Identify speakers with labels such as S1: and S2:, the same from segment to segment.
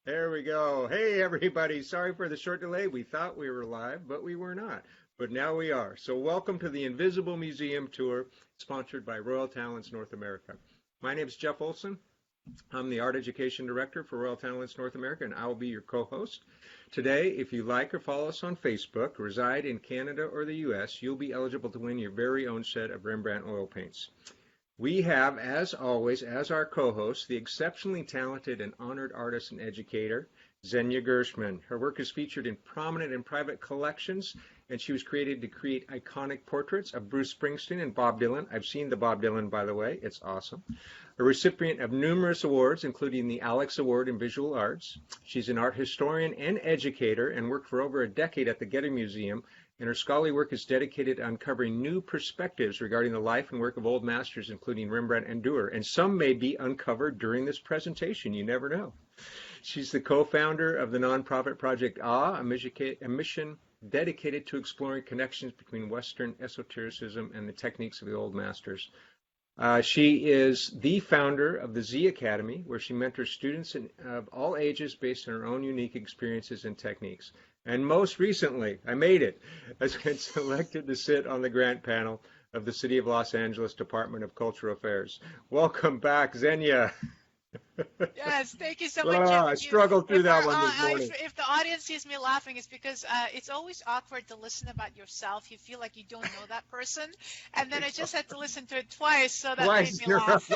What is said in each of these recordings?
S1: There we go. Hey, everybody. Sorry for the short delay. We thought we were live, but we were not. But now we are. So welcome to the Invisible Museum Tour, sponsored by Royal Talents North America. My name is Jeff Olson. I'm the Art Education Director for Royal Talents North America, and I will be your co-host. Today, if you like or follow us on Facebook, reside in Canada or the U.S., you'll be eligible to win your very own set of Rembrandt oil paints. We have, as always, as our co-host, the exceptionally talented and honored artist and educator, Zhenya Gershman. Her work is featured in prominent and private collections, and she was created to create iconic portraits of Bruce Springsteen and Bob Dylan. I've seen the Bob Dylan, by the way. It's awesome. A recipient of numerous awards, including the Alex Award in Visual Arts. She's an art historian and educator and worked for over a decade at the Getty Museum, and her scholarly work is dedicated to uncovering new perspectives regarding the life and work of old masters, including Rembrandt and Durer. And some may be uncovered during this presentation. You never know. She's the co-founder of the nonprofit Project A mission dedicated to exploring connections between Western esotericism and the techniques of the old masters. She is the founder of the Z Academy, where she mentors students of all ages based on her own unique experiences and techniques. And most recently, I made it, has been selected to sit on the grant panel of the City of Los Angeles Department of Cultural Affairs. Welcome back, Zhenya.
S2: Yes, thank you so much, Jeff.
S1: I struggled through that one this morning.
S2: If the audience sees me laughing, it's because it's always awkward to listen about yourself. You feel like you don't know that person, and then I just had to listen to it twice, so that made me laugh.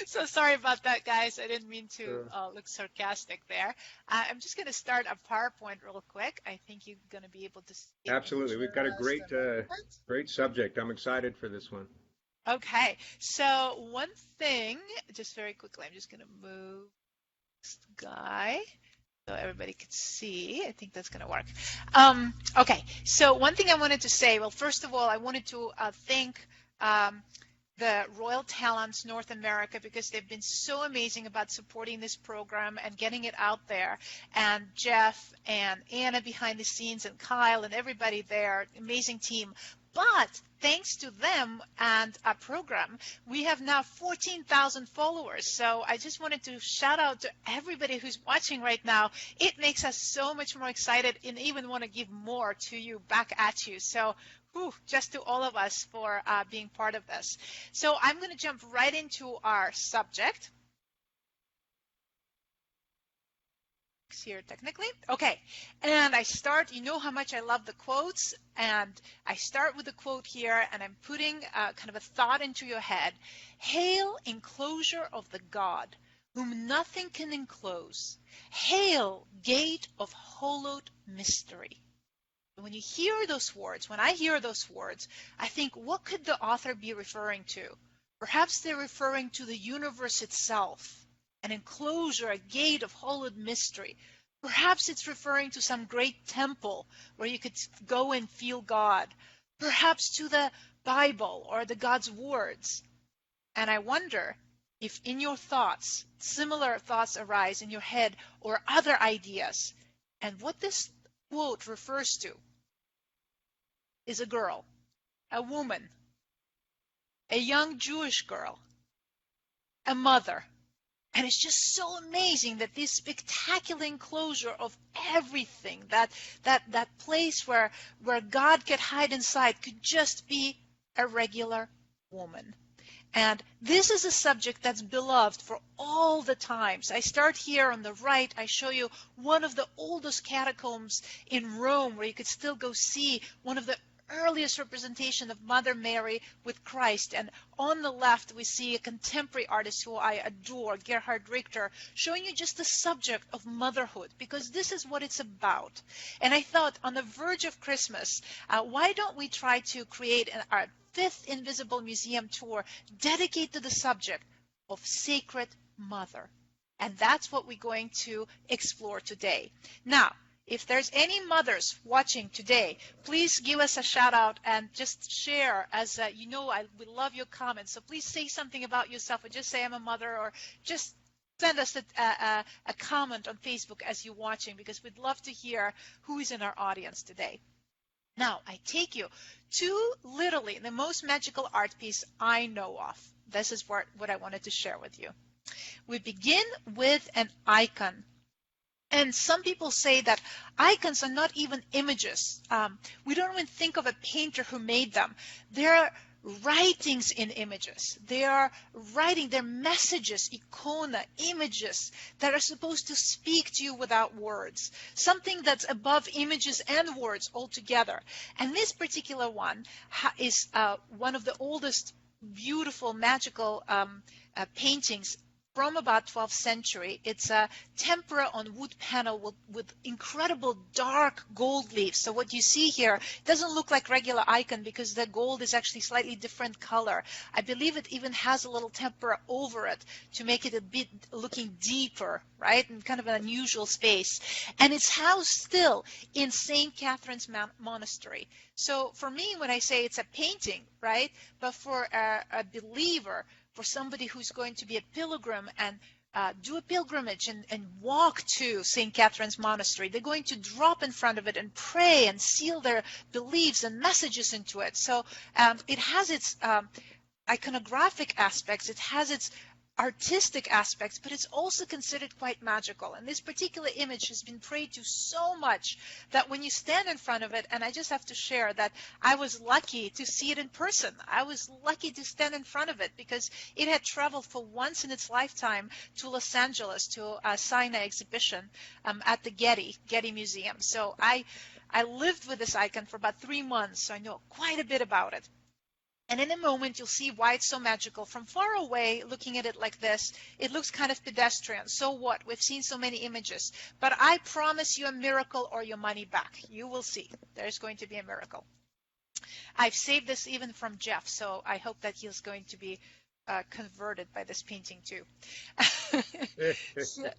S2: So sorry about that, guys. I didn't mean to look sarcastic there. I'm just going to start a PowerPoint real quick. I think you're going to be able to see it.
S1: Absolutely. We've got a great subject. I'm excited for this one.
S2: Okay, so one thing, just very quickly, I'm just going to move this guy so everybody can see. I think that's going to work. Okay, so one thing I wanted to say, well, first of all, I wanted to thank the Royal Talents North America, because they've been so amazing about supporting this program and getting it out there. And Jeff and Anna behind the scenes and Kyle and everybody there, amazing team. But thanks to them and our program, we have now 14,000 followers. So I just wanted to shout out to everybody who's watching right now. It makes us so much more excited and even want to give more to you, back at you. So just to all of us for being part of this. So I'm going to jump right into our subject. Here technically. Okay, and I start, you know how much I love the quotes, and I start with a quote here, and I'm putting kind of a thought into your head. Hail, enclosure of the God, whom nothing can enclose. Hail, gate of hollowed mystery. When you hear those words, when I hear those words, I think, what could the author be referring to? Perhaps they're referring to the universe itself, an enclosure, a gate of hollowed mystery. Perhaps it's referring to some great temple where you could go and feel God. Perhaps to the Bible or the God's words. And I wonder if in your thoughts, similar thoughts arise in your head or other ideas. And what this quote refers to is a girl, a woman, a young Jewish girl, a mother. And it's just so amazing that this spectacular enclosure of everything, that place where God could hide inside, could just be a regular woman. And this is a subject that's beloved for all the times. I start here on the right. I show you one of the oldest catacombs in Rome, where you could still go see one of the earliest representation of Mother Mary with Christ. And on the left, we see a contemporary artist who I adore, Gerhard Richter, showing you just the subject of motherhood, because this is what it's about. And I thought, on the verge of Christmas, why don't we try to create our 5th Invisible Museum tour dedicated to the subject of Sacred Mother? And that's what we're going to explore today. Now, if there's any mothers watching today, please give us a shout out and just share. As you know, we love your comments. So please say something about yourself, or just say I'm a mother, or just send us a comment on Facebook as you're watching, because we'd love to hear who is in our audience today. Now, I take you to literally the most magical art piece I know of. This is what I wanted to share with you. We begin with an icon And some people say that icons are not even images. We don't even think of a painter who made them. They're writings in images. They are writing, they're messages, icona, images that are supposed to speak to you without words. Something that's above images and words altogether. And this particular one is one of the oldest, beautiful, magical paintings from about 12th century. It's a tempera on wood panel with incredible dark gold leaves. So what you see here doesn't look like regular icon because the gold is actually slightly different color. I believe it even has a little tempera over it to make it a bit looking deeper, right? And kind of an unusual space. And it's housed still in Saint Catherine's Monastery. So for me, when I say it's a painting, right? But for a believer, for somebody who's going to be a pilgrim and do a pilgrimage and walk to St. Catherine's Monastery, they're going to drop in front of it and pray and seal their beliefs and messages into it. So it has its iconographic aspects, it has its artistic aspects, but it's also considered quite magical. And this particular image has been prayed to so much that when you stand in front of it, and I just have to share that I was lucky to see it in person. I was lucky to stand in front of it because it had traveled for once in its lifetime to Los Angeles to a Sinai exhibition at the Getty Museum. So I lived with this icon for about 3 months, so I know quite a bit about it. And in a moment, you'll see why it's so magical. From far away, looking at it like this, it looks kind of pedestrian. So what? We've seen so many images. But I promise you a miracle or your money back. You will see. There's going to be a miracle. I've saved this even from Jeff, so I hope that he's going to be converted by this painting too.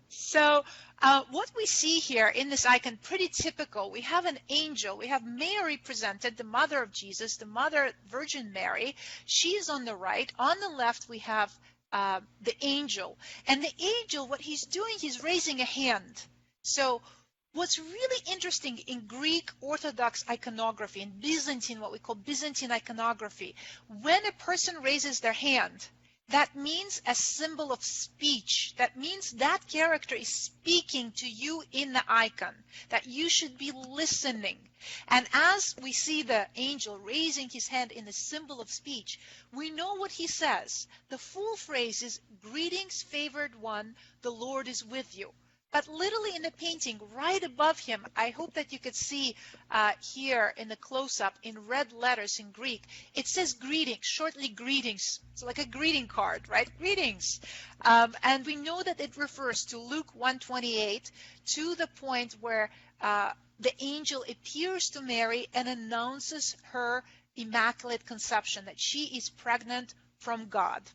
S2: So what we see here in this icon, pretty typical. We have an angel. We have Mary presented, the mother of Jesus, the mother, Virgin Mary. She's on the right. On the left, we have the angel. And the angel, what he's doing, he's raising a hand. So what's really interesting in Greek Orthodox iconography, in Byzantine, what we call Byzantine iconography, when a person raises their hand, that means a symbol of speech. That means that character is speaking to you in the icon, that you should be listening. And as we see the angel raising his hand in the symbol of speech, we know what he says. The full phrase is, "Greetings, favored one, the Lord is with you." But literally in the painting, right above him, I hope that you could see here in the close-up in red letters in Greek, it says greetings, shortly greetings. It's like a greeting card, right? Greetings. And we know that it refers to Luke 1:28, to the point where the angel appears to Mary and announces her immaculate conception, that she is pregnant from God.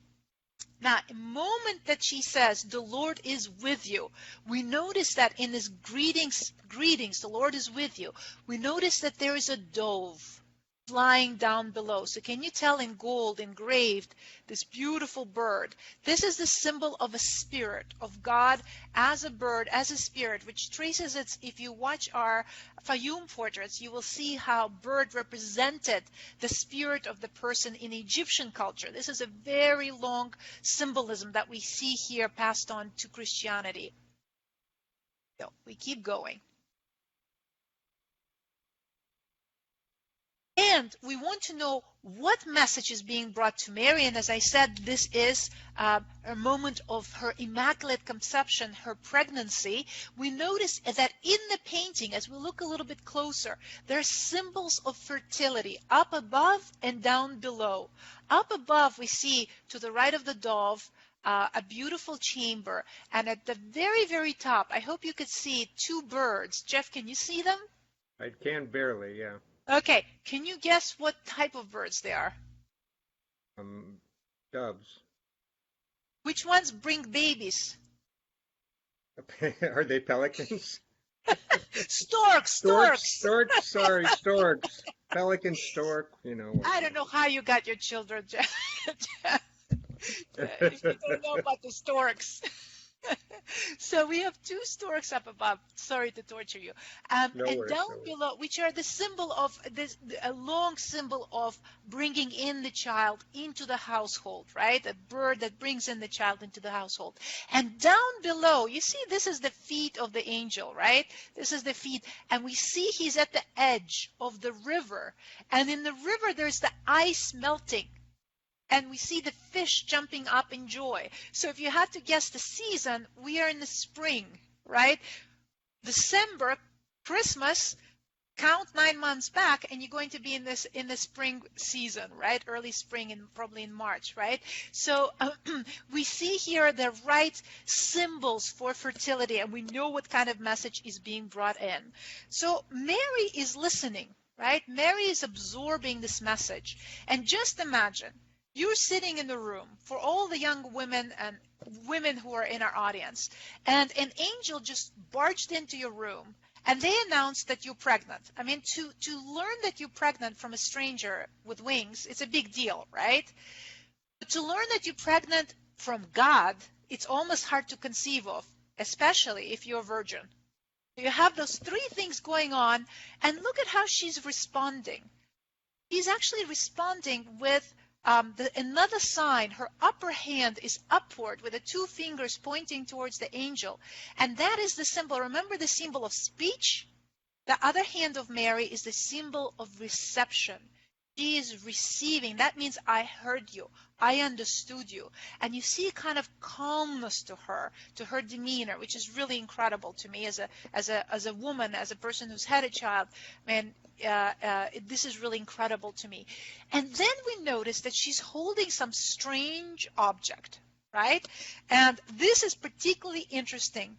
S2: Now, the moment that she says, "The Lord is with you," we notice that in this greetings, the Lord is with you, we notice that there is a dove flying down below. So can you tell in gold, engraved, this beautiful bird? This is the symbol of a spirit, of God as a bird, as a spirit, which traces its, if you watch our Fayum portraits, you will see how bird represented the spirit of the person in Egyptian culture. This is a very long symbolism that we see here passed on to Christianity. So we keep going. And we want to know what message is being brought to Mary. And as I said, this is a moment of her immaculate conception, her pregnancy. We notice that in the painting, as we look a little bit closer, there are symbols of fertility up above and down below. Up above, we see to the right of the dove, a beautiful chamber. And at the very, very top, I hope you could see 2 birds. Jeff, can you see them?
S1: I can barely, yeah.
S2: Okay, can you guess what type of birds they are?
S1: Doves.
S2: Which ones bring babies?
S1: Are they pelicans?
S2: Storks.
S1: Sorry, storks. Pelican, stork, you know.
S2: I don't know how you got your children, Jeff. If you don't know about the storks. So we have two storks up above. Sorry to torture you.
S1: No
S2: And
S1: worries,
S2: down
S1: no worries.
S2: below, which are the symbol of this, a long symbol of bringing in the child into the household, right? A bird that brings in the child into the household. And down below, you see, this is the feet of the angel, right? This is the feet. And we see he's at the edge of the river. And in the river, there's the ice melting. And we see the fish jumping up in joy. So if you had to guess the season, we are in the spring, right? December, Christmas, count 9 months back, and you're going to be in the spring season, right? Early spring, and probably in March, right? So we see here the right symbols for fertility, and we know what kind of message is being brought in. So Mary is listening, right? Mary is absorbing this message. And just imagine, you're sitting in the room for all the young women and women who are in our audience, and an angel just barged into your room, and they announced that you're pregnant. I mean, to learn that you're pregnant from a stranger with wings, it's a big deal, right? But to learn that you're pregnant from God, it's almost hard to conceive of, especially if you're a virgin. You have those three things going on, and look at how she's responding. She's actually responding with another sign. Her upper hand is upward with the two fingers pointing towards the angel. And that is the symbol. Remember the symbol of speech? The other hand of Mary is the symbol of reception. She is receiving. That means I heard you. I understood you. And you see kind of calmness to her demeanor, which is really incredible to me as a woman, as a person who's had a child. Man, this is really incredible to me. And then we notice that she's holding some strange object, right? And this is particularly interesting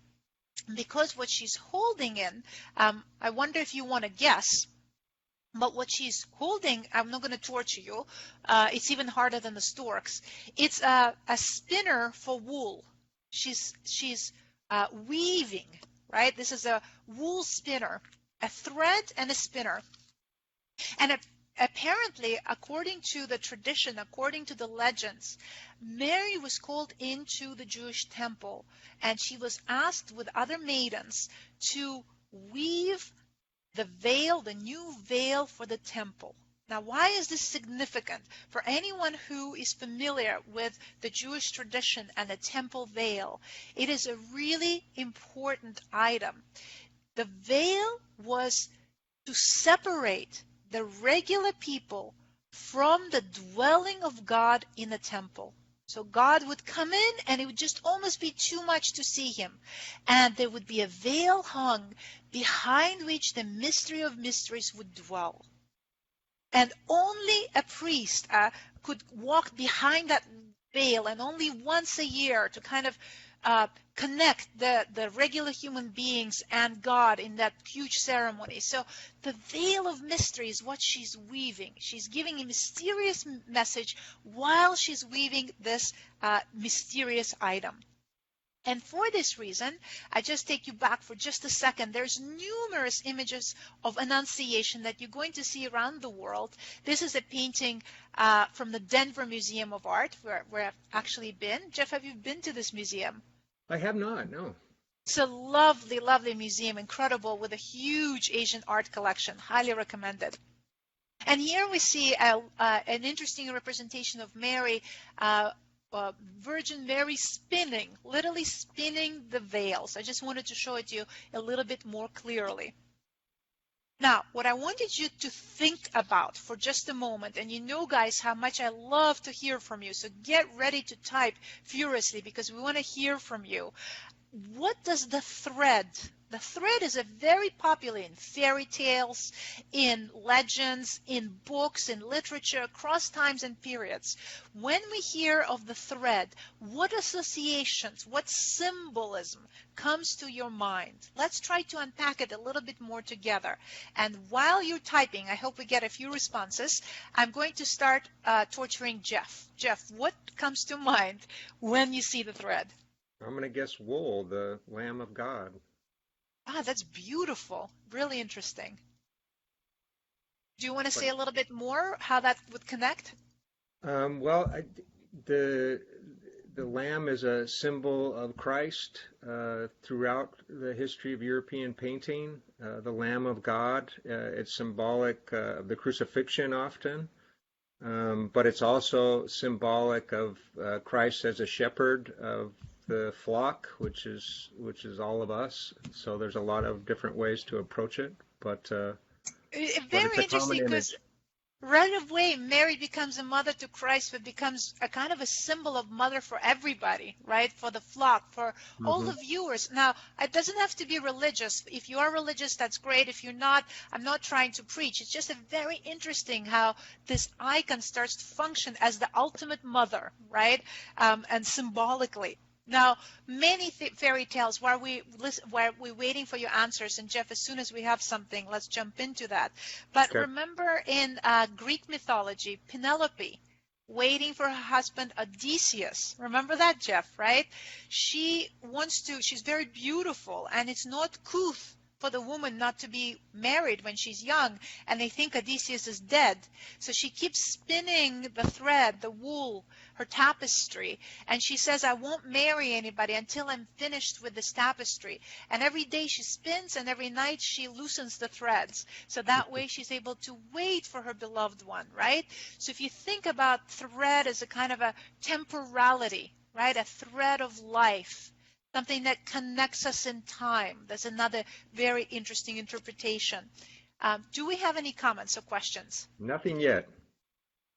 S2: because what she's holding in, I wonder if you want to guess. But what she's holding, I'm not going to torture you. It's even harder than the storks. It's a spinner for wool. She's weaving, right? This is a wool spinner, a thread and a spinner. And apparently, according to the tradition, according to the legends, Mary was called into the Jewish temple, and she was asked with other maidens to weave the veil, the new veil for the temple. Now, why is this significant? For anyone who is familiar with the Jewish tradition and the temple veil, it is a really important item. The veil was to separate the regular people from the dwelling of God in the temple. So God would come in, and it would just almost be too much to see him. And there would be a veil hung behind which the mystery of mysteries would dwell. And only a priest could walk behind that veil, and only once a year to kind of connect the regular human beings and God in that huge ceremony. So the veil of mystery is what she's weaving. She's giving a mysterious message while she's weaving this mysterious item. And for this reason, I just take you back for just a second. There's numerous images of Annunciation that you're going to see around the world. This is a painting from the Denver Museum of Art, where I've actually been. Jeff, have you been to this museum?
S1: I have not, no.
S2: It's a lovely, lovely museum, incredible, with a huge Asian art collection. Highly recommended. And here we see an interesting representation of Mary, Virgin Mary spinning, literally spinning the veils. I just wanted to show it to you a little bit more clearly. Now, what I wanted you to think about for just a moment, and you know, guys, how much I love to hear from you, so get ready to type furiously because we want to hear from you. What does the thread is a very popular in fairy tales, in legends, in books, in literature, across times and periods. When we hear of the thread, what associations, what symbolism comes to your mind? Let's try to unpack it a little bit more together. And while you're typing, I hope we get a few responses. I'm going to start torturing Jeff. Jeff, what comes to mind when you see the thread?
S1: I'm going to guess wool, the Lamb of God.
S2: Ah, that's beautiful. Really interesting. Do you want to say a little bit more how that would connect?
S1: Well, the the lamb is a symbol of Christ throughout the history of European painting. The Lamb of God, it's symbolic of the crucifixion often, but it's also symbolic of Christ as a shepherd of the flock, which is all of us. So there's a lot of different ways to approach it, but it's
S2: Very
S1: a common
S2: interesting because
S1: image.
S2: right away, Mary becomes a mother to Christ, but becomes a kind of a symbol of mother for everybody, right? For the flock, for all
S1: Hmm.
S2: the viewers. Now, it doesn't have to be religious. If you are religious, that's great. If you're not, I'm not trying to preach. It's just a very interesting how this icon starts to function as the ultimate mother, right? And symbolically. Now, many fairy tales, while we're waiting for your answers, and Jeff, as soon as we have something, let's jump into that. But
S1: Okay.
S2: remember in Greek mythology, Penelope, waiting for her husband Odysseus. Remember that, Jeff, right? She's very beautiful, and it's not couth for the woman not to be married when she's young, and they think Odysseus is dead. So she keeps spinning the thread, the wool, her tapestry, and she says, I won't marry anybody until I'm finished with this tapestry. And every day she spins, and every night she loosens the threads. So that way she's able to wait for her beloved one, right? So if you think about thread as a kind of a temporality, right? A thread of life, something that connects us in time. That's another very interesting interpretation. Do we have any comments or questions?
S1: Nothing yet.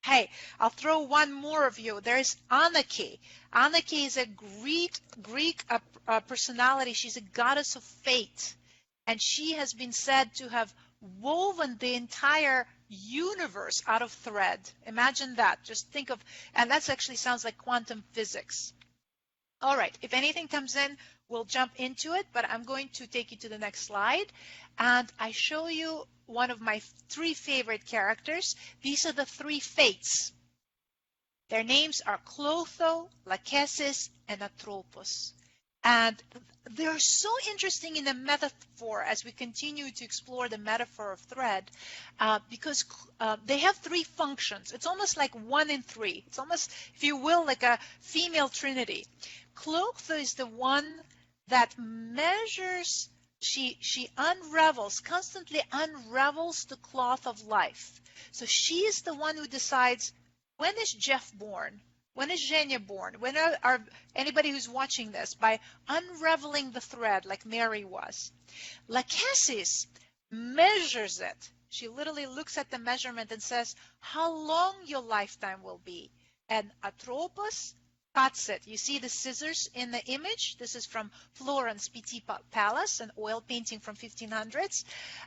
S2: Hey, I'll throw one more of you. There's Anarchy. Anarchy is a Greek personality. She's a goddess of fate, and she has been said to have woven the entire universe out of thread. Imagine that. Just think of, and that actually sounds like quantum physics. All right, if anything comes in, we'll jump into it, but I'm going to take you to the next slide. And I show you one of my three favorite characters. These are the three fates. Their names are Clotho, Lachesis, and Atropos. And they're so interesting in the metaphor as we continue to explore the metaphor of thread, because they have three functions. It's almost like 1 in 3. It's almost, if you will, like a female trinity. Clotho is the one that measures, she unravels, constantly unravels the cloth of life. So she is the one who decides, when is Jeff born? When is Zhenya born? When are anybody who's watching this? By unraveling the thread like Mary was. Lachesis measures it. She literally looks at the measurement and says how long your lifetime will be. And Atropos cuts it. You see the scissors in the image? This is from Florence Pitti Palace, an oil painting from 1500s.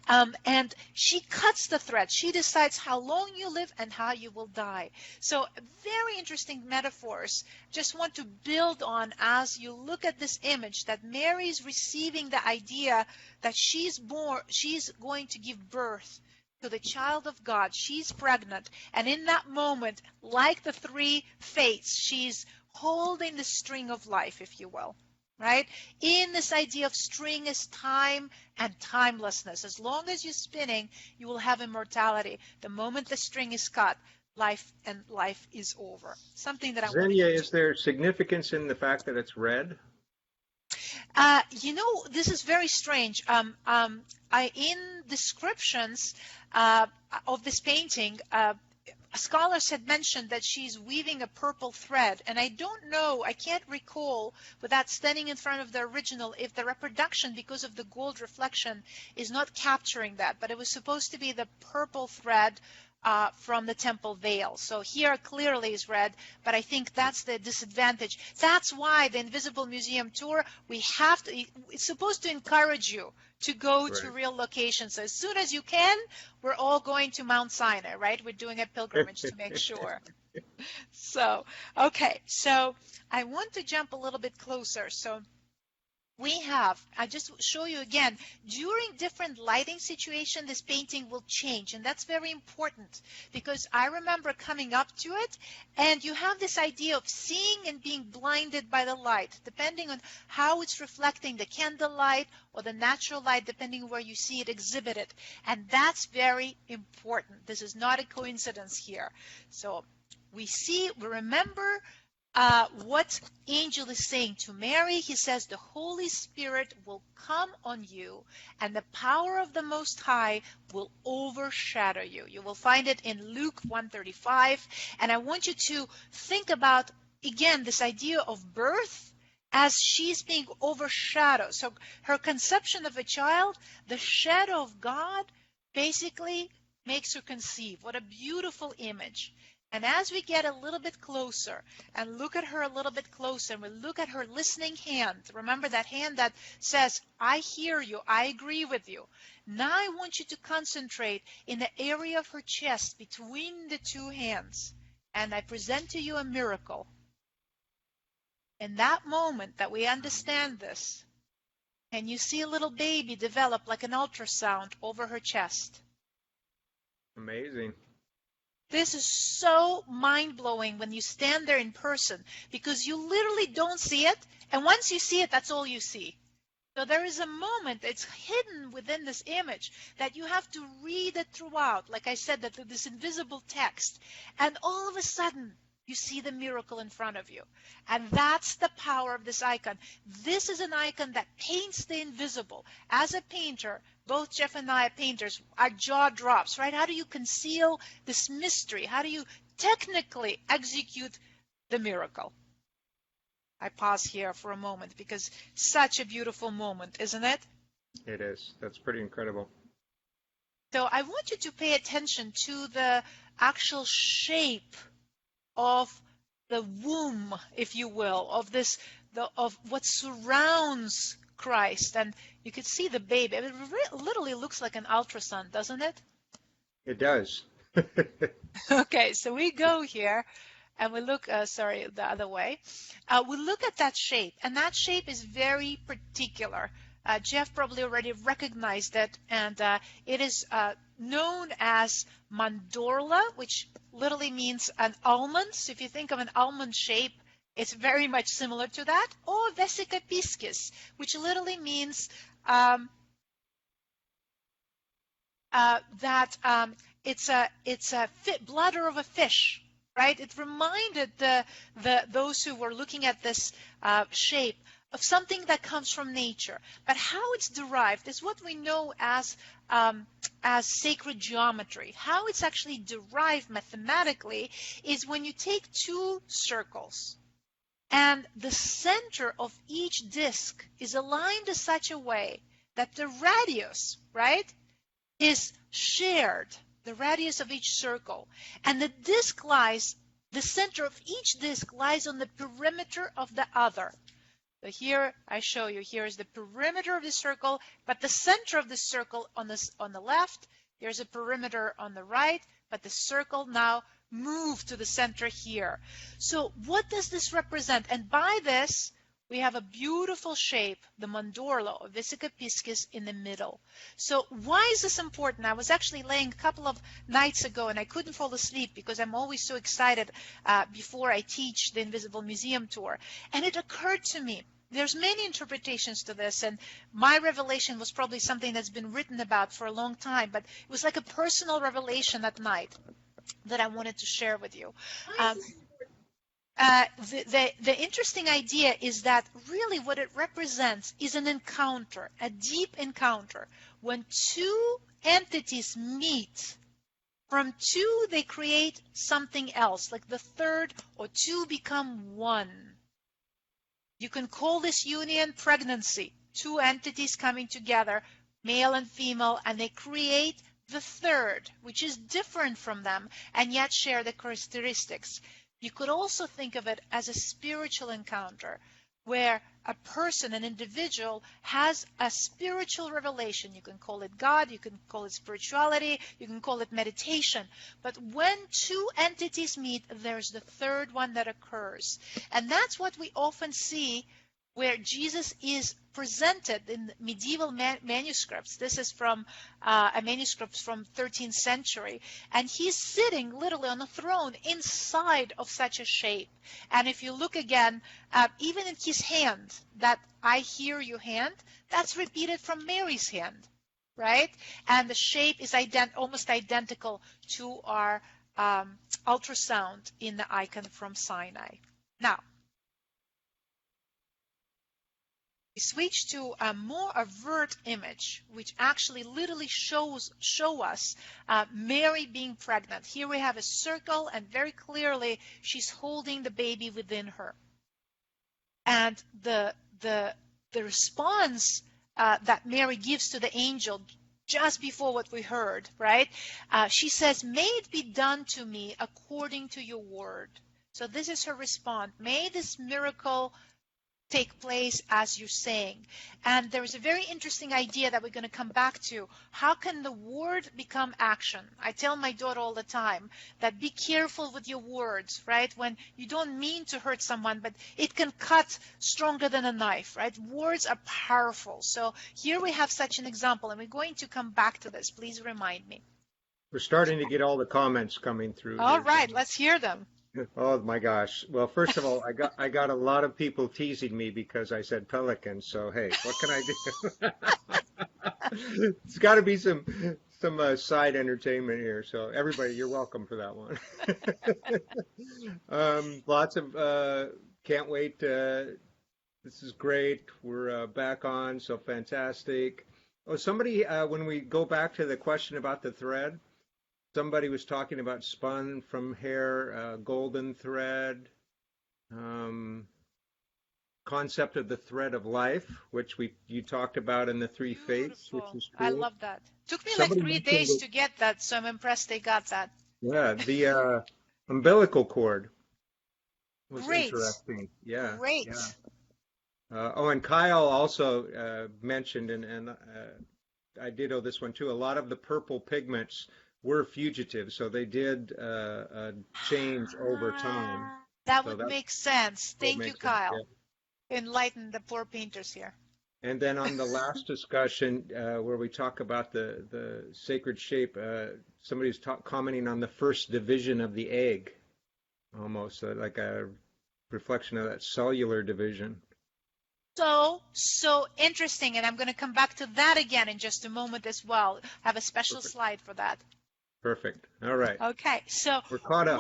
S2: And she cuts the thread. She decides how long you live and how you will die. So very interesting metaphors. Just want to build on as you look at this image that Mary is receiving the idea that she's going to give birth to the child of God. She's pregnant. And in that moment, like the three fates, she's holding the string of life, if you will, right? In this idea of string is time and timelessness. As long as you're spinning, you will have immortality. The moment the string is cut, life is over. Something that I wanted
S1: Xenia,
S2: you
S1: is there significance in the fact that it's red?
S2: This is very strange. In descriptions of this painting, scholars had mentioned that she's weaving a purple thread, and I don't know, I can't recall without standing in front of the original if the reproduction, because of the gold reflection, is not capturing that, but it was supposed to be the purple thread from the temple veil. So here clearly is red, but I think that's the disadvantage. That's why the Invisible Museum tour, it's supposed to encourage you to go to real locations. So as soon as you can, we're all going to Mount Sinai, right? We're doing a pilgrimage to make sure. So, okay, so I want to jump a little bit closer. So I just show you again, during different lighting situation, this painting will change. And that's very important because I remember coming up to it and you have this idea of seeing and being blinded by the light, depending on how it's reflecting the candlelight or the natural light, depending where you see it exhibited. And that's very important. This is not a coincidence here. So we remember what angel is saying to Mary. He says, the Holy Spirit will come on you, and the power of the Most High will overshadow you. You will find it in Luke 1:35. And I want you to think about, again, this idea of birth as she's being overshadowed. So her conception of a child, the shadow of God basically makes her conceive. What a beautiful image. And as we get a little bit closer and look at her a little bit closer, and we look at her listening hand, remember that hand that says, I hear you, I agree with you. Now I want you to concentrate in the area of her chest between the two hands. And I present to you a miracle. In that moment that we understand this, and you see a little baby develop like an ultrasound over her chest.
S1: Amazing.
S2: This is so mind-blowing when you stand there in person, because you literally don't see it, and once you see it, that's all you see. So there is a moment that's hidden within this image that you have to read it throughout, like I said, that this invisible text, and all of a sudden, you see the miracle in front of you. And that's the power of this icon. This is an icon that paints the invisible. As a painter, both Jeff and I are painters, our jaw drops, right? How do you conceal this mystery? How do you technically execute the miracle? I pause here for a moment because such a beautiful moment, isn't it?
S1: It is. That's pretty incredible.
S2: So I want you to pay attention to the actual shape of the womb, if you will, of this, of what surrounds Christ. And you could see the baby. It literally looks like an ultrasound, doesn't it?
S1: It does.
S2: Okay, so we go here and we look, sorry, the other way. We look at that shape, and that shape is very particular. Jeff probably already recognized it, and it is known as mandorla, which literally means an almond. So if you think of an almond shape, it's very much similar to that. Or vesica piscis, which literally means it's a bladder of a fish, right? It reminded those who were looking at this shape of something that comes from nature. But how it's derived is what we know as sacred geometry. How it's actually derived mathematically is when you take two circles and the center of each disk is aligned in such a way that the radius, right, is shared, the radius of each circle, and the center of each disk lies on the perimeter of the other. So here I show you, here is the perimeter of the circle, but the center of the circle on the left, there's a perimeter on the right, but the circle now moved to the center here. So what does this represent? And by this, we have a beautiful shape, the mandorla, or vesica piscis, in the middle. So why is this important? I was actually laying a couple of nights ago, and I couldn't fall asleep because I'm always so excited before I teach the Invisible Museum tour. And it occurred to me, there's many interpretations to this, and my revelation was probably something that's been written about for a long time, but it was like a personal revelation at night that I wanted to share with you. The interesting idea is that really what it represents is an encounter, a deep encounter. When two entities meet, from two they create something else, like the third or two become one. You can call this union pregnancy, two entities coming together, male and female, and they create the third, which is different from them and yet share the characteristics. You could also think of it as a spiritual encounter where a person, an individual, has a spiritual revelation. You can call it God, you can call it spirituality, you can call it meditation. But when two entities meet, there's the third one that occurs. And that's what we often see where Jesus is presented in medieval manuscripts. This is from a manuscript from 13th century. And he's sitting literally on a throne inside of such a shape. And if you look again, even in his hand, that I hear you hand, that's repeated from Mary's hand, right? And the shape is almost identical to our ultrasound in the icon from Sinai. Now, we switch to a more overt image, which actually literally show us Mary being pregnant. Here we have a circle, and very clearly she's holding the baby within her. And the response that Mary gives to the angel just before what we heard, right? She says, "May it be done to me according to your word." So this is her response. May this miracle take place as you're saying. And there is a very interesting idea that we're going to come back to. How can the word become action? I tell my daughter all the time that be careful with your words, right? When you don't mean to hurt someone, but it can cut stronger than a knife, right? Words are powerful. So here we have such an example, and we're going to come back to this. Please remind me.
S1: We're starting to get all the comments coming through.
S2: All right, let's hear them.
S1: Oh my gosh. Well, first of all, I got a lot of people teasing me because I said pelican. So hey, what can I do? It's got to be some side entertainment here. So everybody, you're welcome for that one. Lots of can't wait. This is great. We're back on. So fantastic. Oh, somebody, when we go back to the question about the thread. Somebody was talking about spun from hair, golden thread, concept of the thread of life, which you talked about in the three faiths, which is cool.
S2: I love that. Took me like 3 days to get that, so I'm impressed they got that.
S1: Yeah, the umbilical cord was
S2: Great.
S1: Interesting. Yeah.
S2: Great.
S1: Yeah. Oh, and Kyle also mentioned, and I ditto this one too, a lot of the purple pigments were fugitives, so they did change over time.
S2: That would make sense. Thank you, Kyle.
S1: Yeah.
S2: Enlighten the poor painters here.
S1: And then on the last discussion, where we talk about the sacred shape, somebody's commenting on the first division of the egg, almost like a reflection of that cellular division.
S2: So interesting, and I'm going to come back to that again in just a moment as well. I have a special slide for that.
S1: Perfect. All right.
S2: Okay, so
S1: we're caught up.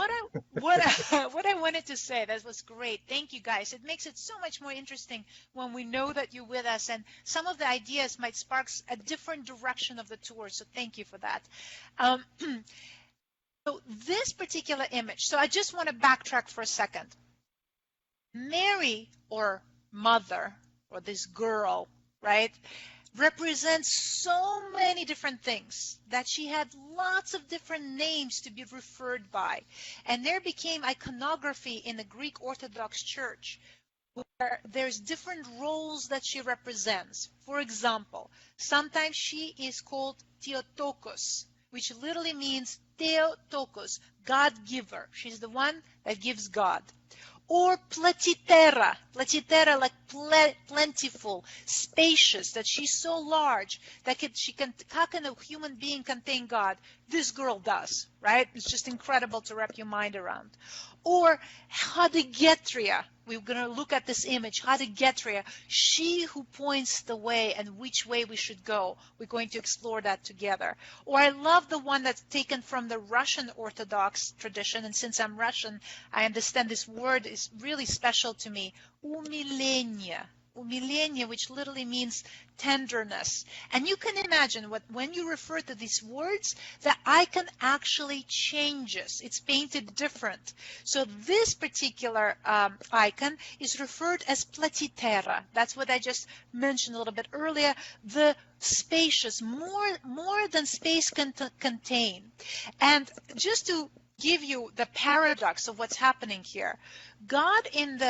S2: What I wanted to say, that was great. Thank you, guys. It makes it so much more interesting when we know that you're with us, and some of the ideas might spark a different direction of the tour, so thank you for that. So this particular image, so I just want to backtrack for a second. Mary, or mother, or this girl, right, represents so many different things that she had lots of different names to be referred by. And there became iconography in the Greek Orthodox Church where there's different roles that she represents. For example, sometimes she is called Theotokos, which literally means Theotokos, God-giver. She's the one that gives God. Or platitera, like plentiful, spacious, that she's so large that how can a human being contain God? This girl does, right? It's just incredible to wrap your mind around. Or Hadegetria, we're going to look at this image, Hadegetria, she who points the way and which way we should go. We're going to explore that together. Or I love the one that's taken from the Russian Orthodox tradition, and since I'm Russian, I understand this word is really special to me, umilenia. Umilenia, which literally means tenderness. And you can imagine when you refer to these words, the icon actually changes. It's painted different. So this particular icon is referred as platitera. That's what I just mentioned a little bit earlier. The spacious, more than space can contain. And just to give you the paradox of what's happening here, God in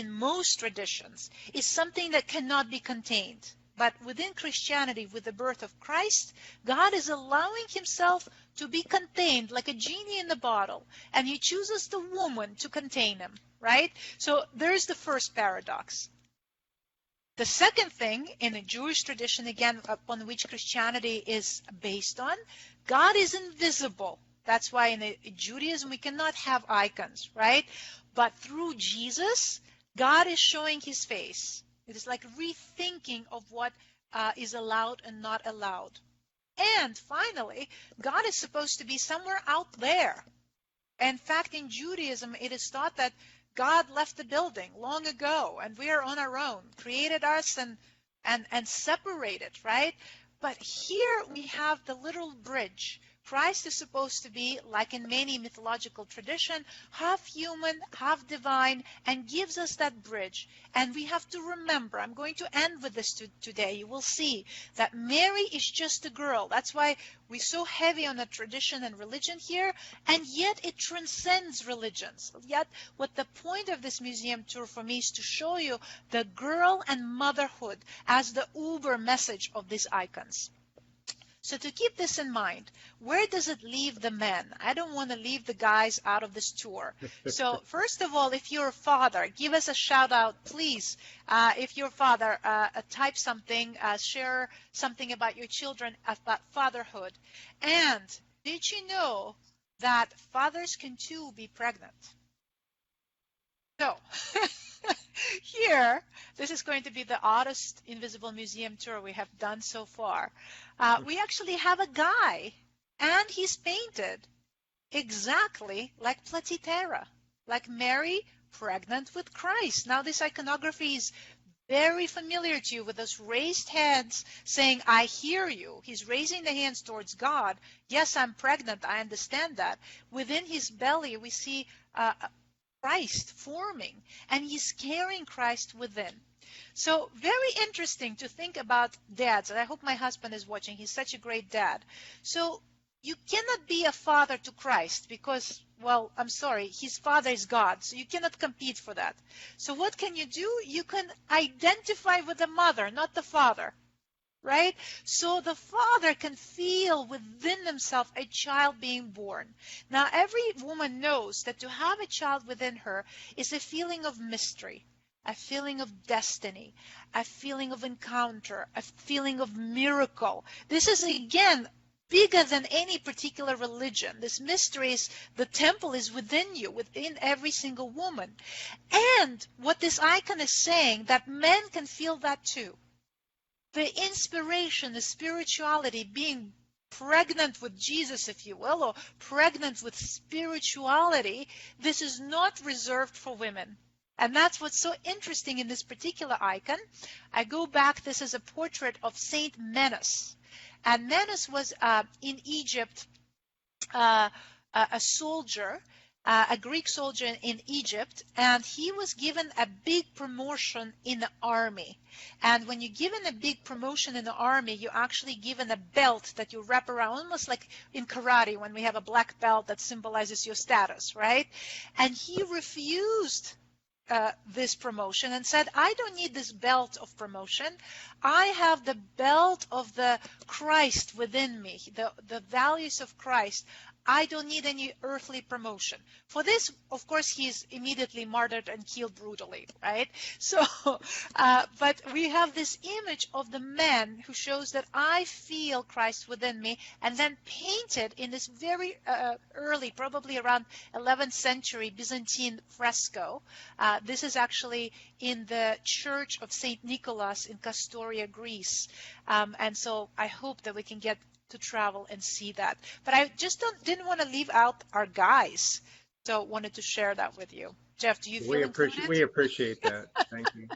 S2: most traditions is something that cannot be contained. But within Christianity, with the birth of Christ, God is allowing himself to be contained like a genie in the bottle, and he chooses the woman to contain him, right? So there's the first paradox. The second thing, in the Jewish tradition, again, upon which Christianity is based on, God is invisible. That's why in Judaism we cannot have icons, right? But through Jesus, God is showing his face. It is like rethinking of what is allowed and not allowed. And finally, God is supposed to be somewhere out there. In fact, in Judaism, it is thought that God left the building long ago, and we are on our own, created us and separated, right? But here we have the little bridge. Christ is supposed to be, like in many mythological tradition, half human, half divine, and gives us that bridge. And we have to remember, I'm going to end with this today, you will see that Mary is just a girl. That's why we're so heavy on the tradition and religion here, and yet it transcends religions. Yet what the point of this museum tour for me is to show you the girl and motherhood as the uber message of these icons. So to keep this in mind, where does it leave the men? I don't want to leave the guys out of this tour. So first of all, if you're a father, give us a shout out, please. If you're a father, type something, share something about your children, about fatherhood. And did you know that fathers can too be pregnant? So here, this is going to be the oddest Invisible Museum tour we have done so far. We actually have a guy, and he's painted exactly like Platitera, like Mary pregnant with Christ. Now this iconography is very familiar to you, with those raised hands saying, I hear you. He's raising the hands towards God. Yes, I'm pregnant. I understand that. Within his belly, we see Christ forming, and he's carrying Christ within. So very interesting to think about dads, and I hope my husband is watching. He's such a great dad. So you cannot be a father to Christ because, well, I'm sorry, his father is God, so you cannot compete for that. So what can you do? You can identify with the mother, not the father. Right? So the father can feel within himself a child being born. Now, every woman knows that to have a child within her is a feeling of mystery, a feeling of destiny, a feeling of encounter, a feeling of miracle. This is, again, bigger than any particular religion. This mystery is, the temple is within you, within every single woman. And what this icon is saying, that men can feel that too. The inspiration, the spirituality, being pregnant with Jesus, if you will, or pregnant with spirituality, this is not reserved for women. And that's what's so interesting in this particular icon. I go back, this is a portrait of Saint Menas. And Menas was in Egypt, a soldier, a Greek soldier in Egypt, and he was given a big promotion in the army. And when you're given a big promotion in the army, you're actually given a belt that you wrap around, almost like in karate when we have a black belt that symbolizes your status, right? And he refused this promotion and said, I don't need this belt of promotion. I have the belt of the Christ within me, the values of Christ. I don't need any earthly promotion. For this, of course, he is immediately martyred and killed brutally, right? So, but we have this image of the man who shows that I feel Christ within me, and then painted in this very early, probably around 11th century Byzantine fresco. This is actually in the church of Saint Nicholas in Kastoria, Greece. And so I hope that we can get to travel and see that. But I just didn't want to leave out our guys. So wanted to share that with you. Jeff, do you feel included?
S1: We appreciate that. Thank you.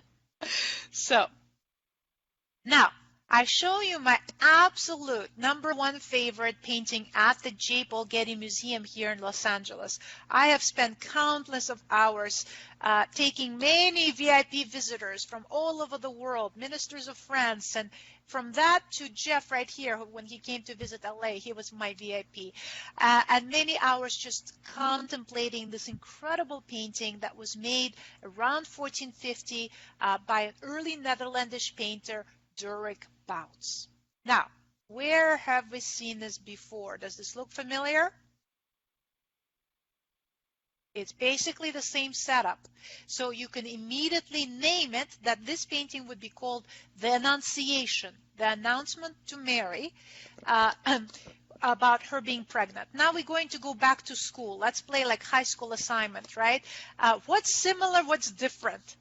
S2: So now I show you my absolute #1 favorite painting at the J. Paul Getty Museum here in Los Angeles. I have spent countless of hours taking many VIP visitors from all over the world, ministers of France, and from that to Jeff right here, when he came to visit LA, he was my VIP. And many hours just contemplating this incredible painting that was made around 1450 by an early Netherlandish painter, Dirk Bouts. Now, where have we seen this before? Does this look familiar? It's basically the same setup. So you can immediately name it that this painting would be called The Annunciation, the announcement to Mary about her being pregnant. Now we're going to go back to school. Let's play like high school assignment, right? What's similar, what's different?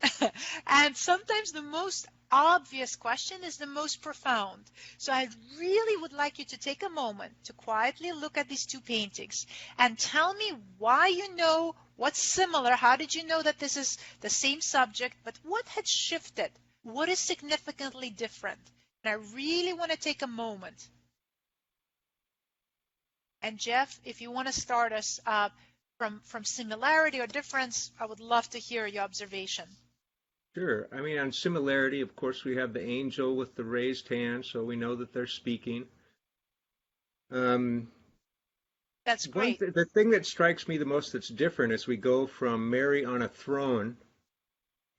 S2: And sometimes the most obvious question is the most profound. So I really would like you to take a moment to quietly look at these two paintings and tell me why you know What's similar? How did you know that this is the same subject, but what had shifted? What is significantly different? And I really want to take a moment. And Jeff, if you want to start us from similarity or difference, I would love to hear your observation.
S1: Sure. I mean, on similarity, of course, we have the angel with the raised hand, so we know that they're speaking.
S2: That's great.
S1: The thing that strikes me the most that's different is we go from Mary on a throne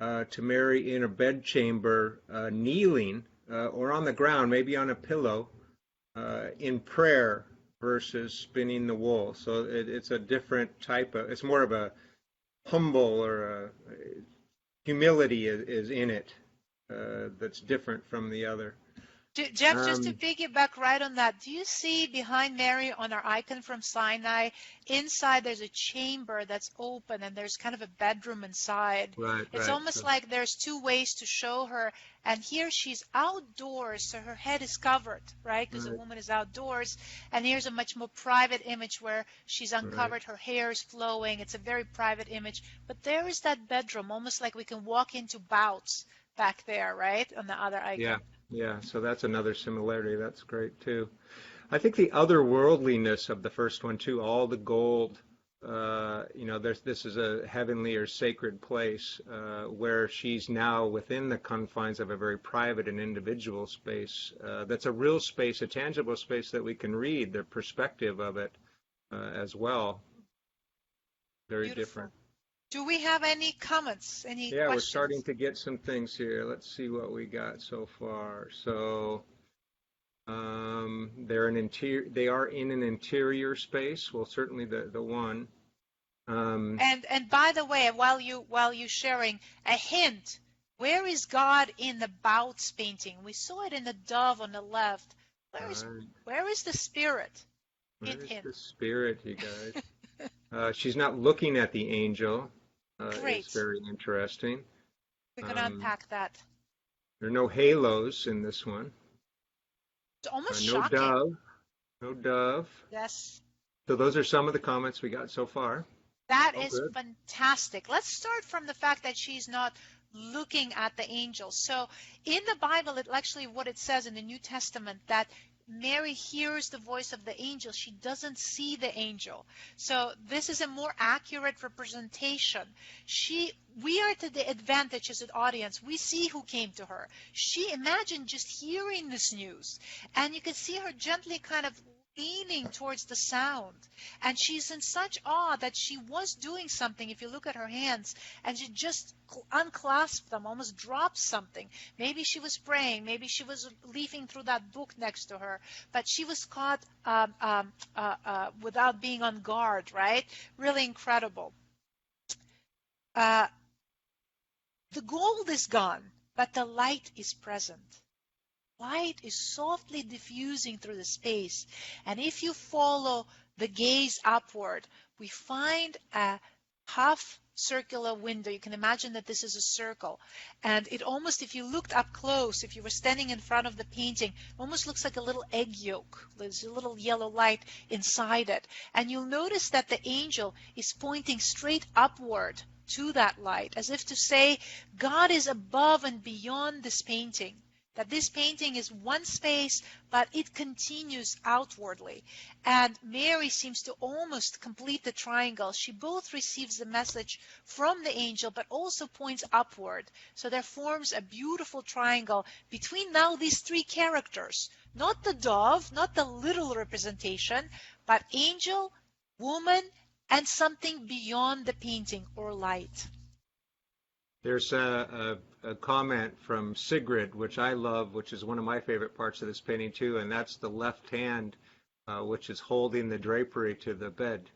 S1: to Mary in a bedchamber, kneeling or on the ground, maybe on a pillow, in prayer versus spinning the wool. So it's a different type of, it's more of a humble or a humility is in it that's different from the other.
S2: Jeff, just to piggyback right on that, do you see behind Mary on our icon from Sinai, inside there's a chamber that's open and there's kind of a bedroom inside.
S1: Right,
S2: it's
S1: right.
S2: almost like there's two ways to show her. And here she's outdoors, so her head is covered, right? Because the woman is outdoors. And here's a much more private image where she's uncovered, her hair is flowing. It's a very private image. But there is that bedroom, almost like we can walk into Bouts back there, right? On the other icon.
S1: Yeah, so that's another similarity. That's great too. I think the otherworldliness of the first one too, all the gold, this is a heavenly or sacred place where she's now within the confines of a very private and individual space. That's a real space, a tangible space that we can read, the perspective of it as well. Very
S2: Beautiful.
S1: Different.
S2: Do we have any comments? Any
S1: questions? We're starting to get some things here. Let's see what we got so far. So they are in an interior space. Well, certainly the one.
S2: And by the way, while you sharing a hint, where is God in the Bouts painting? We saw it in the dove on the left. Where is the Spirit in him?
S1: Where is the Spirit, you guys? She's not looking at the angel.
S2: Great.
S1: It's very interesting.
S2: We're going to unpack that.
S1: There are no halos in this one.
S2: It's almost
S1: no
S2: shocking.
S1: Dove. No dove.
S2: Yes.
S1: So those are some of the comments we got so far.
S2: That is fantastic. Let's start from the fact that she's not looking at the angel. So in the Bible, what it says in the New Testament, that Mary hears the voice of the angel. She doesn't see the angel. So this is a more accurate representation. We are to the advantage as an audience. We see who came to her. She imagined just hearing this news. And you can see her gently kind of leaning towards the sound. And she's in such awe that she was doing something, if you look at her hands, and she just unclasped them, almost dropped something. Maybe she was praying, maybe she was leafing through that book next to her, but she was caught without being on guard, right? Really incredible. The gold is gone, but the light is present. Light is softly diffusing through the space. And if you follow the gaze upward, we find a half circular window. You can imagine that this is a circle. And it almost, if you looked up close, if you were standing in front of the painting, almost looks like a little egg yolk. There's a little yellow light inside it. And you'll notice that the angel is pointing straight upward to that light, as if to say, God is above and beyond this painting. That this painting is one space, but it continues outwardly. And Mary seems to almost complete the triangle. She both receives the message from the angel, but also points upward. So there forms a beautiful triangle between now these three characters. Not the dove, not the little representation, but angel, woman, and something beyond the painting or light.
S1: There's a comment from Sigrid, which I love, which is one of my favorite parts of this painting too, and that's the left hand, which is holding the drapery to the bed.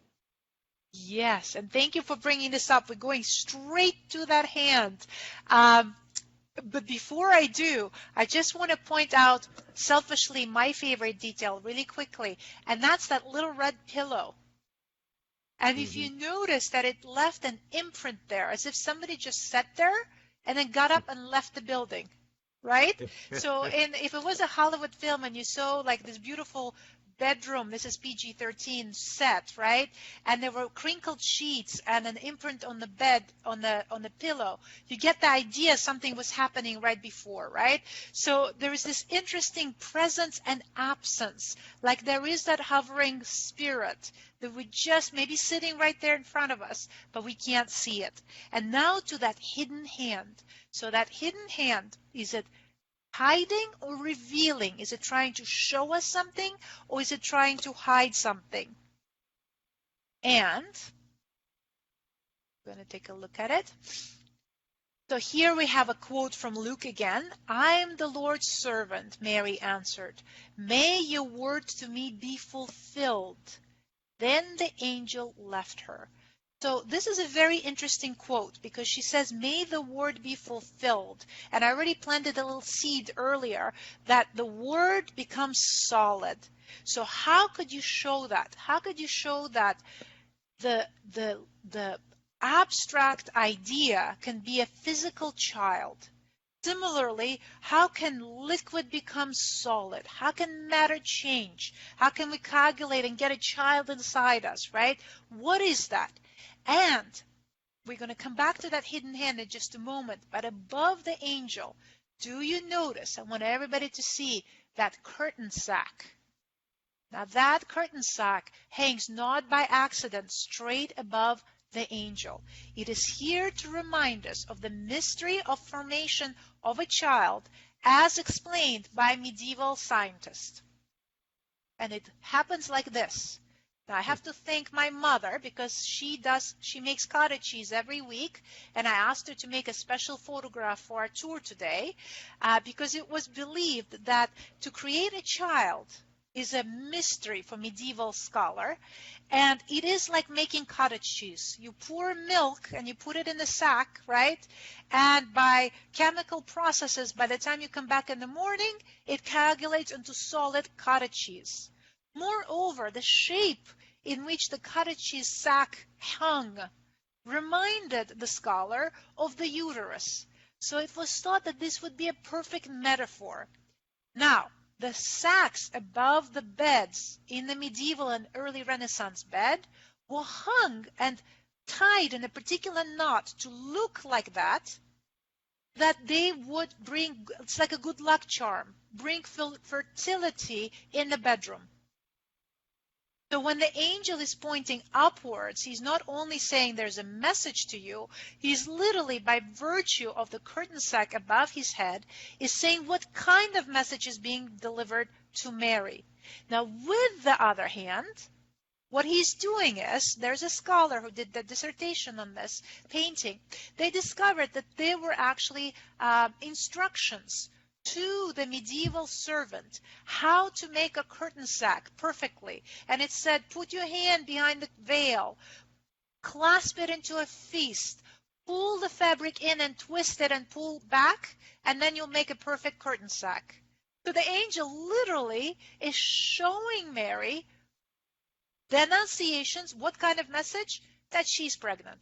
S2: Yes, and thank you for bringing this up. We're going straight to that hand. But before I do, I just want to point out selfishly my favorite detail really quickly, and that's that little red pillow. And if you notice that it left an imprint there, as if somebody just sat there and then got up and left the building, right? So if it was a Hollywood film and you saw like this beautiful bedroom, this is PG-13 set, right? And there were crinkled sheets and an imprint on the bed, on the pillow. You get the idea something was happening right before, right? So there is this interesting presence and absence, like there is that hovering spirit that we just maybe sitting right there in front of us, but we can't see it. And now to that hidden hand. So that hidden hand, is it hiding or revealing? Is it trying to show us something, or is it trying to hide something? And I'm going to take a look at it. So here we have a quote from Luke again. "I am the Lord's servant," Mary answered. "May your word to me be fulfilled." Then the angel left her. So this is a very interesting quote because she says, "May the word be fulfilled." And I already planted a little seed earlier that the word becomes solid. So how could you show that? How could you show that the abstract idea can be a physical child? Similarly, how can liquid become solid? How can matter change? How can we coagulate and get a child inside us, right? What is that? And we're going to come back to that hidden hand in just a moment. But above the angel, do you notice? I want everybody to see that curtain sack. Now that curtain sack hangs not by accident straight above the angel. It is here to remind us of the mystery of formation of a child as explained by medieval scientists. And it happens like this. Now I have to thank my mother because she makes cottage cheese every week, and I asked her to make a special photograph for our tour today because it was believed that to create a child is a mystery for medieval scholar, and it is like making cottage cheese. You pour milk and you put it in the sack, right? And by chemical processes, by the time you come back in the morning, it coagulates into solid cottage cheese. Moreover, the shape in which the cottage cheese sack hung reminded the scholar of the uterus. So it was thought that this would be a perfect metaphor. Now, the sacks above the beds in the medieval and early Renaissance bed were hung and tied in a particular knot to look like that they would bring, it's like a good luck charm, bring fertility in the bedroom. So when the angel is pointing upwards, he's not only saying there's a message to you, he's literally, by virtue of the curtain sack above his head, is saying what kind of message is being delivered to Mary. Now, with the other hand, what he's doing is, there's a scholar who did the dissertation on this painting. They discovered that there were actually instructions to the medieval servant how to make a curtain sack perfectly. And it said, put your hand behind the veil, clasp it into a fist, pull the fabric in and twist it and pull back, and then you'll make a perfect curtain sack. So the angel literally is showing Mary the annunciations, what kind of message? That she's pregnant.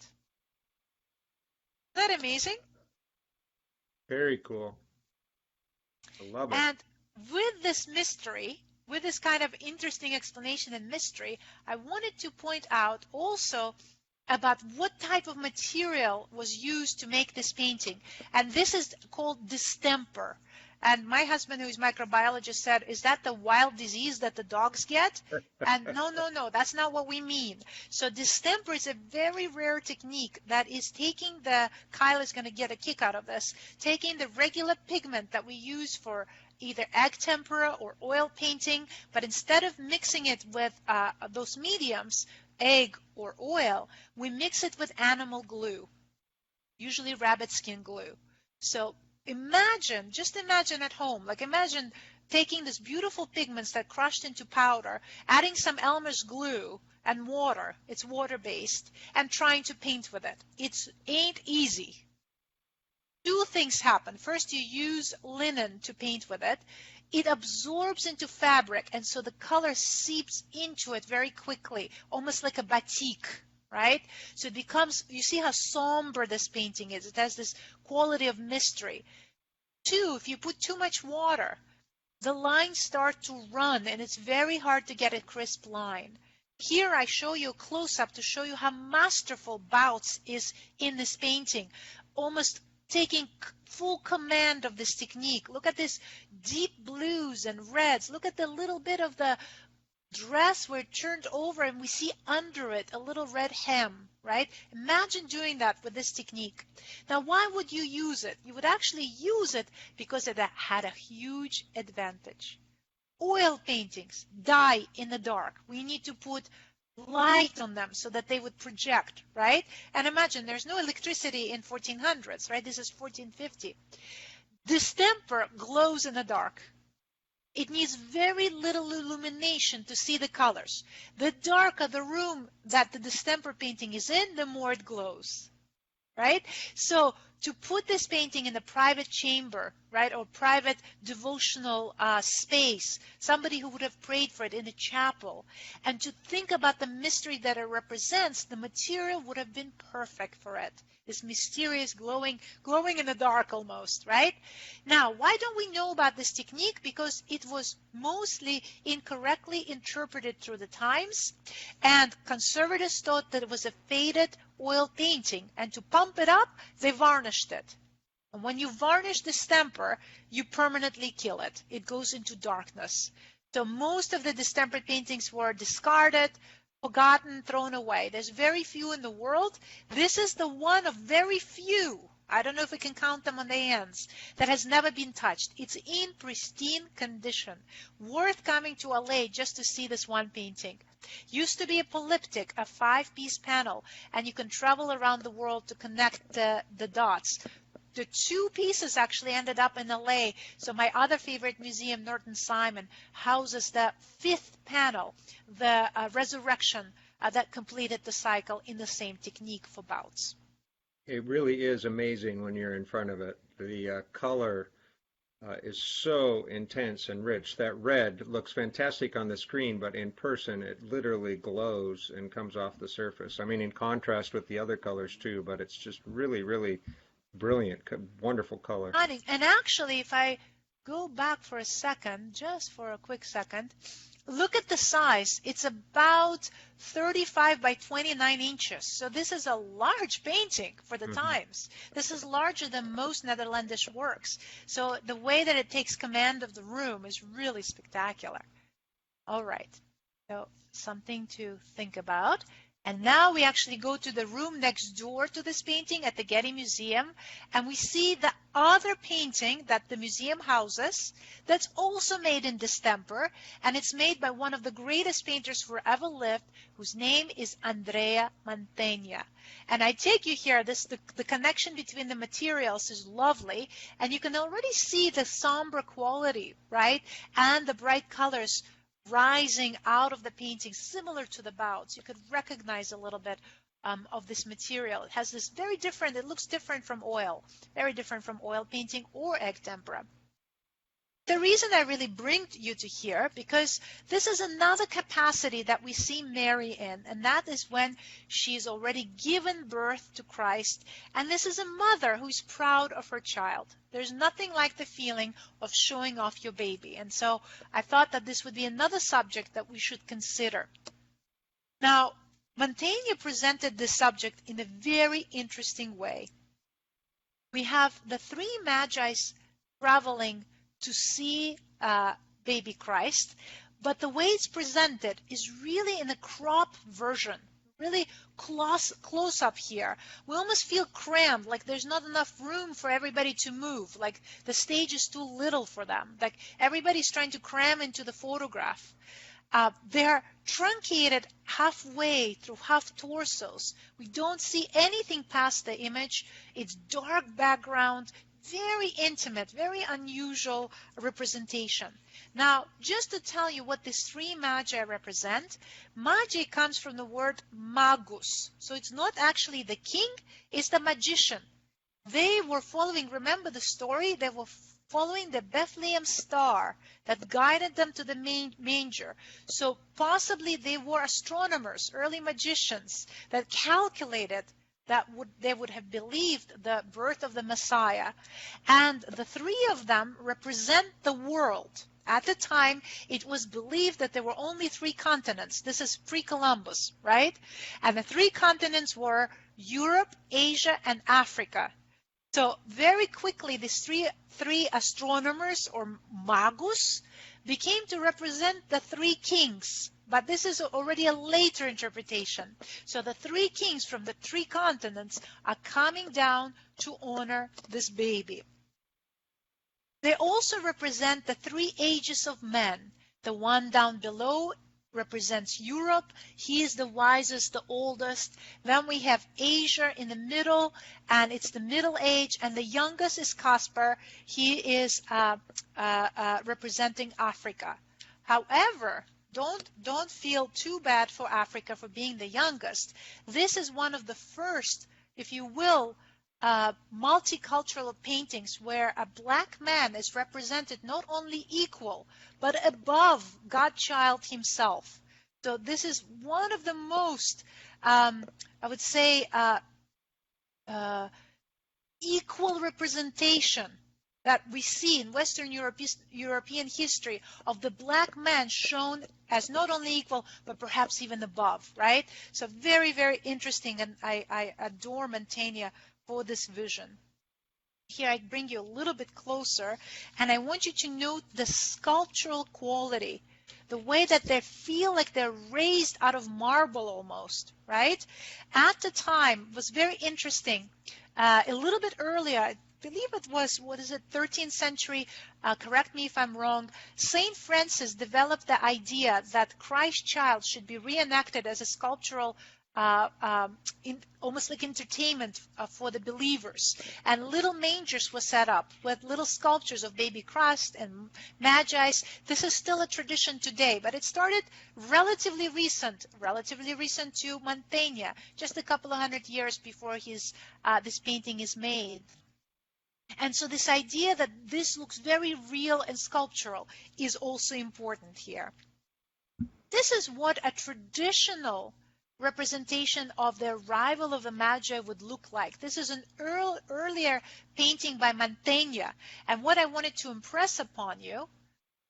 S2: Isn't that amazing?
S1: Very cool. I love it.
S2: And with this mystery, with this kind of interesting explanation and mystery, I wanted to point out also about what type of material was used to make this painting. And this is called distemper. And my husband, who is microbiologist, said, is that the wild disease that the dogs get? And no, that's not what we mean. So distemper is a very rare technique that is taking Kyle is going to get a kick out of this, taking the regular pigment that we use for either egg tempera or oil painting, but instead of mixing it with those mediums, egg or oil, we mix it with animal glue, usually rabbit skin glue. So just imagine at home, like imagine taking this beautiful pigments that crushed into powder, adding some Elmer's glue and water, it's water-based, and trying to paint with it. It ain't easy. Two things happen. First, you use linen to paint with it. It absorbs into fabric, and so the color seeps into it very quickly, almost like a batik. Right? So it becomes, you see how somber this painting is. It has this quality of mystery. Two, if you put too much water, the lines start to run, and it's very hard to get a crisp line. Here I show you a close-up to show you how masterful Bouts is in this painting, almost taking full command of this technique. Look at this deep blues and reds. Look at the little bit of the dress where it turned over and we see under it a little red hem, right? Imagine doing that with this technique. Now, why would you use it? You would actually use it because it had a huge advantage. Oil paintings die in the dark. We need to put light on them so that they would project, right? And imagine there's no electricity in 1400s, right? This is 1450. Distemper glows in the dark. It needs very little illumination to see the colors. The darker the room that the distemper painting is in, the more it glows, right? So to put this painting in a private chamber, right, or private devotional space, somebody who would have prayed for it in a chapel, and to think about the mystery that it represents, the material would have been perfect for it. This mysterious glowing in the dark almost, right? Now, why don't we know about this technique? Because it was mostly incorrectly interpreted through the times, and conservatives thought that it was a faded oil painting, and to pump it up, they varnished it. And when you varnish distemper, you permanently kill it. It goes into darkness. So most of the distempered paintings were discarded, forgotten, thrown away. There's very few in the world. This is the one of very few, I don't know if we can count them on the hands, that has never been touched. It's in pristine condition. Worth coming to LA just to see this one painting. Used to be a polyptych, a 5-piece panel, and you can travel around the world to connect the dots. The 2 pieces actually ended up in LA. So my other favorite museum, Norton Simon, houses the 5th panel, the resurrection that completed the cycle in the same technique for Bouts.
S1: It really is amazing when you're in front of it. The color is so intense and rich. That red looks fantastic on the screen, but in person it literally glows and comes off the surface. I mean, in contrast with the other colors too, but it's just really, really brilliant, wonderful color.
S2: And actually, if I go back for a second, just for a quick second, look at the size. It's about 35 by 29 inches. So this is a large painting for the times. This is larger than most Netherlandish works. So the way that it takes command of the room is really spectacular. All right. So something to think about. And now we actually go to the room next door to this painting at the Getty Museum, and we see the other painting that the museum houses that's also made in distemper, and it's made by one of the greatest painters who ever lived, whose name is Andrea Mantegna. And I take you here, the connection between the materials is lovely, and you can already see the somber quality, right, and the bright colors rising out of the painting, similar to the Bouts. You could recognize a little bit of this material. It has this very different, it looks different from oil, very different from oil painting or egg tempera. The reason I really bring you to here, because this is another capacity that we see Mary in, and that is when she's already given birth to Christ, and this is a mother who's proud of her child. There's nothing like the feeling of showing off your baby, and so I thought that this would be another subject that we should consider. Now, Mantegna presented this subject in a very interesting way. We have the 3 magi's traveling to see baby Christ, but the way it's presented is really in a crop version, really close up here. We almost feel crammed, like there's not enough room for everybody to move, like the stage is too little for them, like everybody's trying to cram into the photograph. They're truncated halfway through half torsos. We don't see anything past the image. It's dark background, very intimate, very unusual representation. Now, just to tell you what these 3 magi represent, magi comes from the word magus. So it's not actually the king, it's the magician. They were following, remember the story? They were following the Bethlehem star that guided them to the manger. So possibly they were astronomers, early magicians that calculated that they would have believed the birth of the Messiah. And the 3 of them represent the world. At the time, it was believed that there were only 3 continents. This is pre-Columbus, right? And the 3 continents were Europe, Asia, and Africa. So very quickly, these three astronomers, or magus, became to represent the 3 kings. But this is already a later interpretation. So the 3 kings from the 3 continents are coming down to honor this baby. They also represent the 3 ages of men. The one down below represents Europe. He is the wisest, the oldest. Then we have Asia in the middle, and it's the middle age, and the youngest is Caspar. He is representing Africa. However, don't feel too bad for Africa for being the youngest. This is one of the first, if you will, multicultural paintings where a black man is represented not only equal, but above Godchild himself. So this is one of the most, I would say, equal representation that we see in Western European history of the black man shown as not only equal, but perhaps even above, right? So very, very interesting, and I adore Mantegna for this vision. Here I bring you a little bit closer, and I want you to note the sculptural quality, the way that they feel like they're raised out of marble almost, right? At the time, it was very interesting. A little bit earlier, I believe it was, 13th century, correct me if I'm wrong, Saint Francis developed the idea that Christ child should be reenacted as a sculptural almost like entertainment for the believers. And little mangers were set up with little sculptures of baby Christ and Magi's. This is still a tradition today, but it started relatively recent to Mantegna, just a couple of 100 years before this painting is made. And so this idea that this looks very real and sculptural is also important here. This is what a traditional representation of the arrival of the Magi would look like. This is an earlier painting by Mantegna, and what I wanted to impress upon you,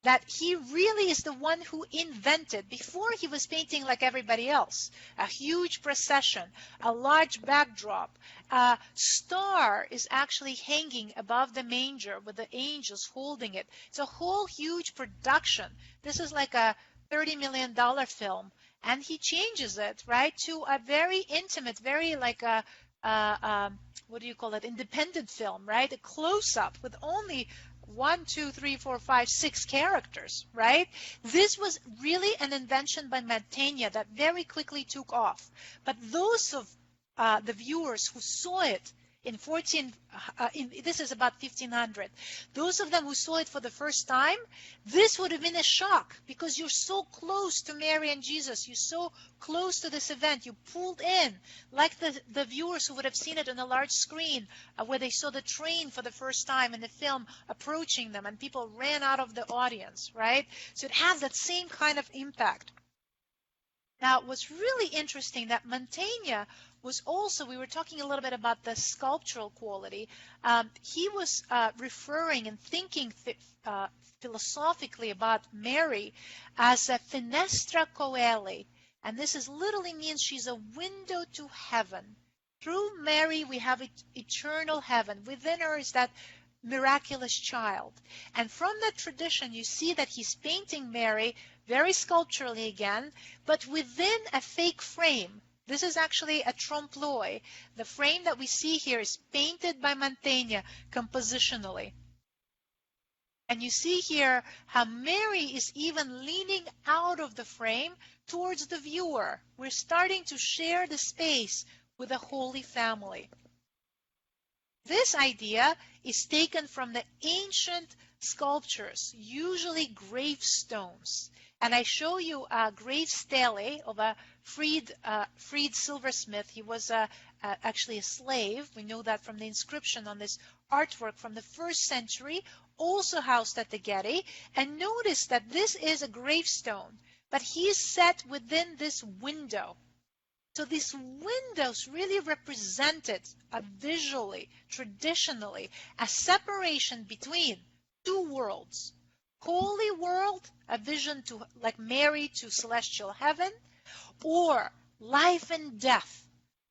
S2: that he really is the one who invented, before he was painting like everybody else, a huge procession, a large backdrop. A star is actually hanging above the manger with the angels holding it. It's a whole huge production. This is like a $30 million film. And he changes it, right, to a very intimate, very like a what do you call it, independent film, right? A close-up with only 1, 2, 3, 4, 5, 6 characters, right? This was really an invention by Mantegna that very quickly took off. But those of the viewers who saw it this is about 1500. Those of them who saw it for the first time, this would have been a shock, because you're so close to Mary and Jesus. You're so close to this event. You pulled in, like the viewers who would have seen it on a large screen, where they saw the train for the first time in the film approaching them, and people ran out of the audience, right? So it has that same kind of impact. Now, what's really interesting that Mantegna was also, we were talking a little bit about the sculptural quality. He was referring and thinking philosophically about Mary as a finestra coeli. And this is literally means she's a window to heaven. Through Mary, we have eternal heaven. Within her is that miraculous child. And from that tradition, you see that he's painting Mary very sculpturally again, but within a fake frame. This is actually a trompe-l'oeil. The frame that we see here is painted by Mantegna compositionally. And you see here how Mary is even leaning out of the frame towards the viewer. We're starting to share the space with the Holy Family. This idea is taken from the ancient sculptures, usually gravestones. And I show you a grave stele of a freed silversmith. He was actually a slave. We know that from the inscription on this artwork from the 1st century, also housed at the Getty. And notice that this is a gravestone, but he is set within this window. So these windows really represented visually, traditionally, a separation between 2 worlds. holy world, a vision to like Mary to celestial heaven, or life and death,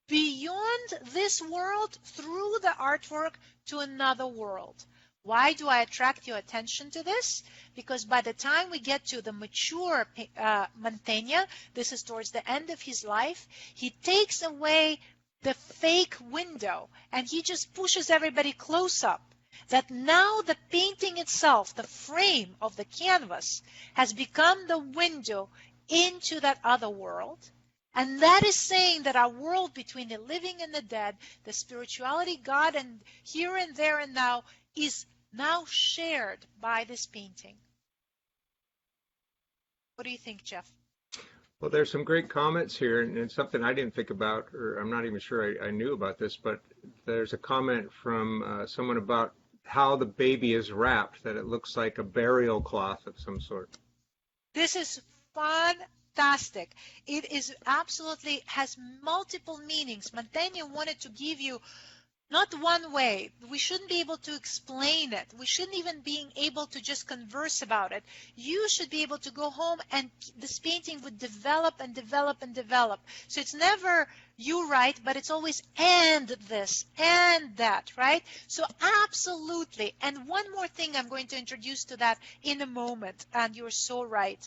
S2: beyond this world through the artwork to another world. Why do I attract your attention to this? Because by the time we get to the mature Mantegna, this is towards the end of his life, he takes away the fake window and he just pushes everybody close up. That now the painting itself, the frame of the canvas, has become the window into that other world. And that is saying that our world between the living and the dead, the spirituality, God, and here and there and now, is now shared by this painting. What do you think, Jeff?
S1: Well, there's some great comments here, and it's something I didn't think about, or I'm not even sure I knew about this, but there's a comment from someone about how the baby is wrapped, that it looks like a burial cloth of some sort.
S2: This is fantastic. It is absolutely has multiple meanings. Mantegna wanted to give you not one way. We shouldn't be able to explain it. We shouldn't even be able to just converse about it. You should be able to go home and this painting would develop and develop and develop. So it's never you right, but it's always and this and that, right? So absolutely. And one more thing I'm going to introduce to that in a moment, and you're so right.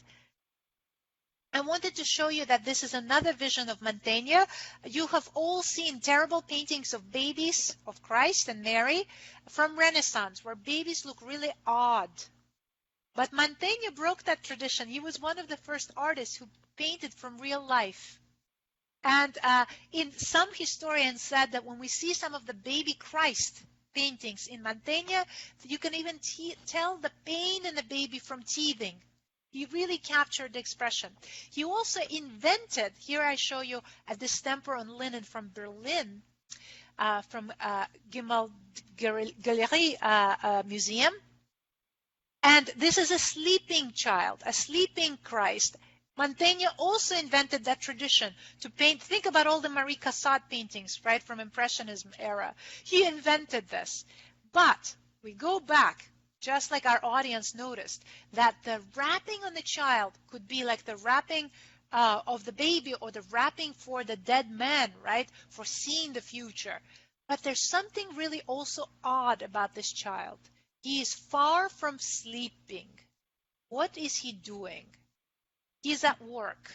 S2: I wanted to show you that this is another vision of Mantegna. You have all seen terrible paintings of babies of Christ and Mary from Renaissance, where babies look really odd. But Mantegna broke that tradition. He was one of the first artists who painted from real life. And in some historians said that when we see some of the baby Christ paintings in Mantegna, you can even tell the pain in the baby from teething. He really captured the expression. He also invented, here I show you a distemper on linen from Berlin, from Gemäldegalerie Museum. And this is a sleeping child, a sleeping Christ. Mantegna also invented that tradition to paint. Think about all the Marie Cassatt paintings, right, from Impressionism era. He invented this. But we go back, just like our audience noticed, that the wrapping on the child could be like the wrapping of the baby or the wrapping for the dead man, right, for seeing the future. But there's something really also odd about this child. He is far from sleeping. What is he doing? He's at work.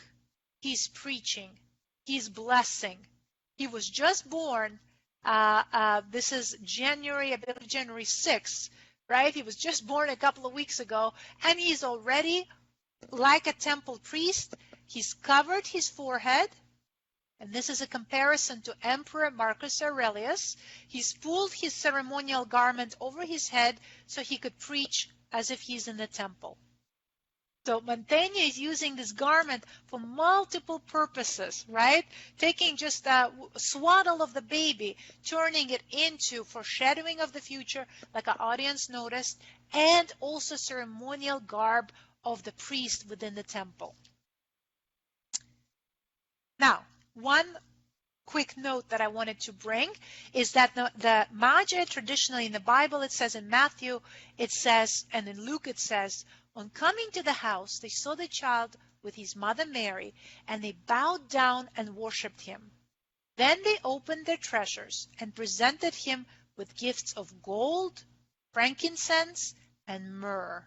S2: He's preaching. He's blessing. He was just born. This is January 6th. Right? He was just born a couple of weeks ago, and he's already like a temple priest. He's covered his forehead, and this is a comparison to Emperor Marcus Aurelius. He's pulled his ceremonial garment over his head so he could preach as if he's in the temple. So Mantegna is using this garment for multiple purposes, right? Taking just a swaddle of the baby, turning it into foreshadowing of the future, like our audience noticed, and also ceremonial garb of the priest within the temple. Now, one quick note that I wanted to bring is that the Magi, traditionally in the Bible, it says in Matthew, it says, and in Luke it says, on coming to the house, they saw the child with his mother Mary, and they bowed down and worshipped him. Then they opened their treasures and presented him with gifts of gold, frankincense, and myrrh.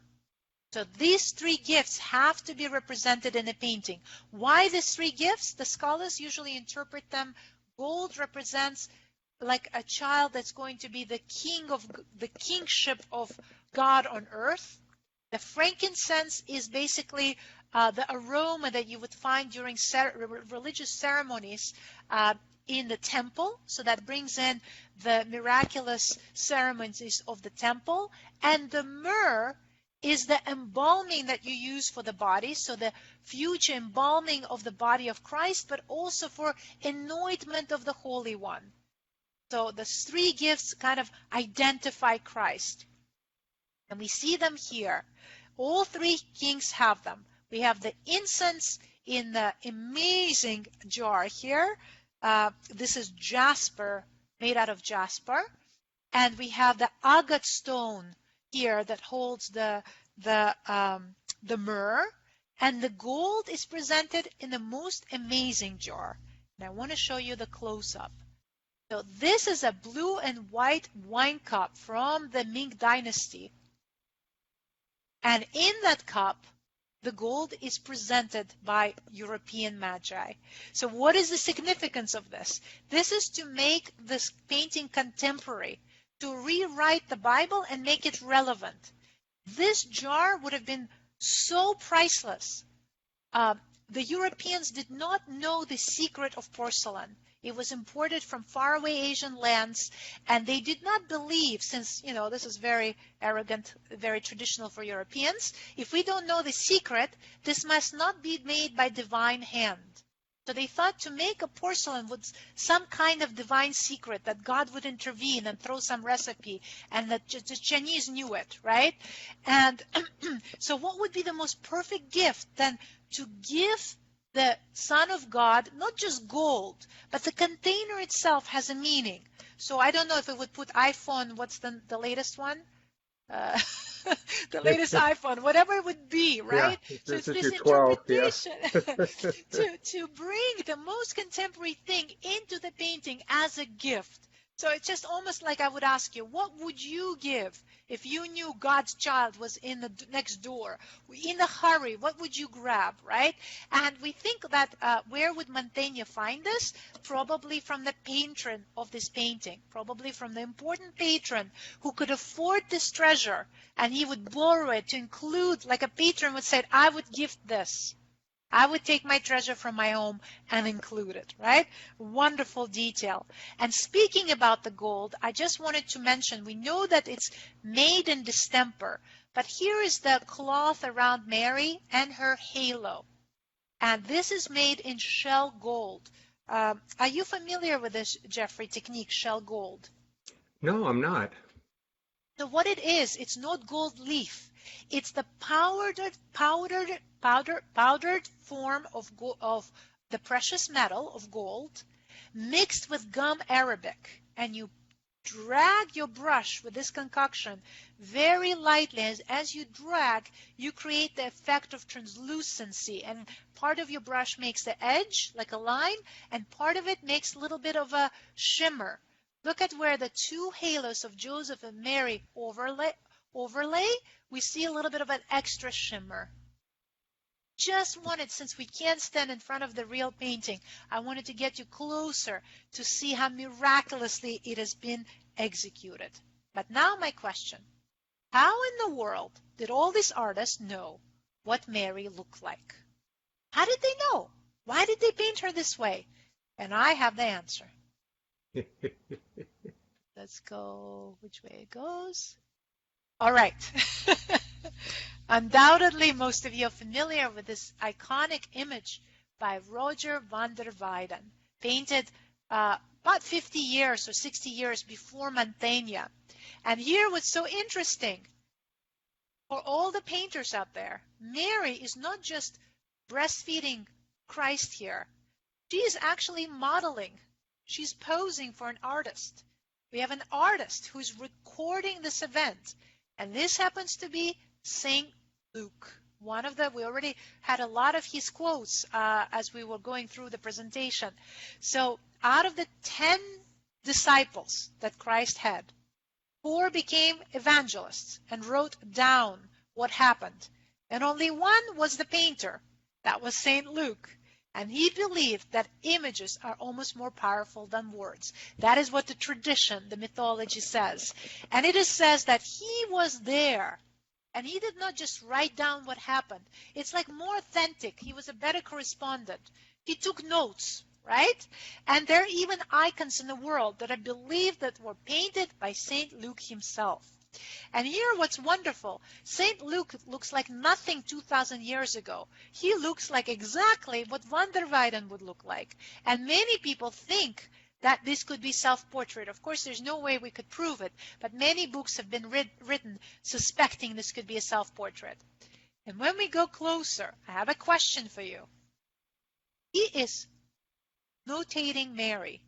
S2: So these three gifts have to be represented in a painting. Why these three gifts? The scholars usually interpret them. Gold represents like a child that's going to be the kingship of God on earth. The frankincense is basically the aroma that you would find during religious ceremonies in the temple. So that brings in the miraculous ceremonies of the temple. And the myrrh is the embalming that you use for the body. So the future embalming of the body of Christ, but also for anointment of the Holy One. So the three gifts kind of identify Christ. And we see them here. All three kings have them. We have the incense in the amazing jar here. This is jasper, made out of jasper. And we have the agate stone here that holds the the myrrh, and the gold is presented in the most amazing jar. And I want to show you the close-up. So this is a blue and white wine cup from the Ming Dynasty. And in that cup, the gold is presented by European magi. So what is the significance of this? This is to make this painting contemporary, to rewrite the Bible and make it relevant. This jar would have been so priceless. The Europeans did not know the secret of porcelain. It was imported from faraway Asian lands, and they did not believe, since, this is very arrogant, very traditional for Europeans, if we don't know the secret, this must not be made by divine hand. So they thought to make a porcelain was some kind of divine secret, that God would intervene and throw some recipe, and that the Chinese knew it, right? And so what would be the most perfect gift than to give the Son of God not just gold, but the container itself has a meaning. So I don't know if it would put iPhone, what's the latest one? The latest iPhone, whatever it would be, right?
S1: Yeah,
S2: so it's this
S1: 12,
S2: interpretation
S1: yeah.
S2: to bring the most contemporary thing into the painting as a gift. So it's just almost like I would ask you, what would you give if you knew God's child was in the next door? In a hurry, what would you grab, right? And we think that where would Mantegna find this? Probably from the patron of this painting, probably from the important patron who could afford this treasure, and he would borrow it to include, like a patron would say, I would gift this. I would take my treasure from my home and include it, right? Wonderful detail. And speaking about the gold, I just wanted to mention, we know that it's made in distemper, but here is the cloth around Mary and her halo. And this is made in shell gold. Are you familiar with this, Jeffrey, technique, shell gold?
S1: No, I'm not.
S2: So what it is, it's not gold leaf. It's the powdered form of the precious metal of gold mixed with gum arabic. And you drag your brush with this concoction very lightly. As you drag, you create the effect of translucency. And part of your brush makes the edge, like a line, and part of it makes a little bit of a shimmer. Look at where the two halos of Joseph and Mary overlay. We see a little bit of an extra shimmer. Just wanted, since we can't stand in front of the real painting, I wanted to get you closer to see how miraculously it has been executed. But now my question, how in the world did all these artists know what Mary looked like? How did they know? Why did they paint her this way? And I have the answer. Let's go which way it goes. All right. Undoubtedly, most of you are familiar with this iconic image by Roger van der Weyden, painted about 50 years or 60 years before Mantegna. And here what's so interesting, for all the painters out there, Mary is not just breastfeeding Christ here. She is actually modeling. She's posing for an artist. We have an artist who's recording this event. And this happens to be Saint Luke. We already had a lot of his quotes as we were going through the presentation. So out of the 10 disciples that Christ had, 4 became evangelists and wrote down what happened. And only one was the painter. That was Saint Luke. And he believed that images are almost more powerful than words. That is what the tradition, the mythology says. And it says that he was there. And he did not just write down what happened. It's like more authentic. He was a better correspondent. He took notes, right? And there are even icons in the world that are believed that were painted by Saint Luke himself. And here what's wonderful, St. Luke looks like nothing 2,000 years ago. He looks like exactly what van der Weyden would look like. And many people think that this could be self-portrait. Of course, there's no way we could prove it, but many books have been written suspecting this could be a self-portrait. And when we go closer, I have a question for you. He is notating Mary.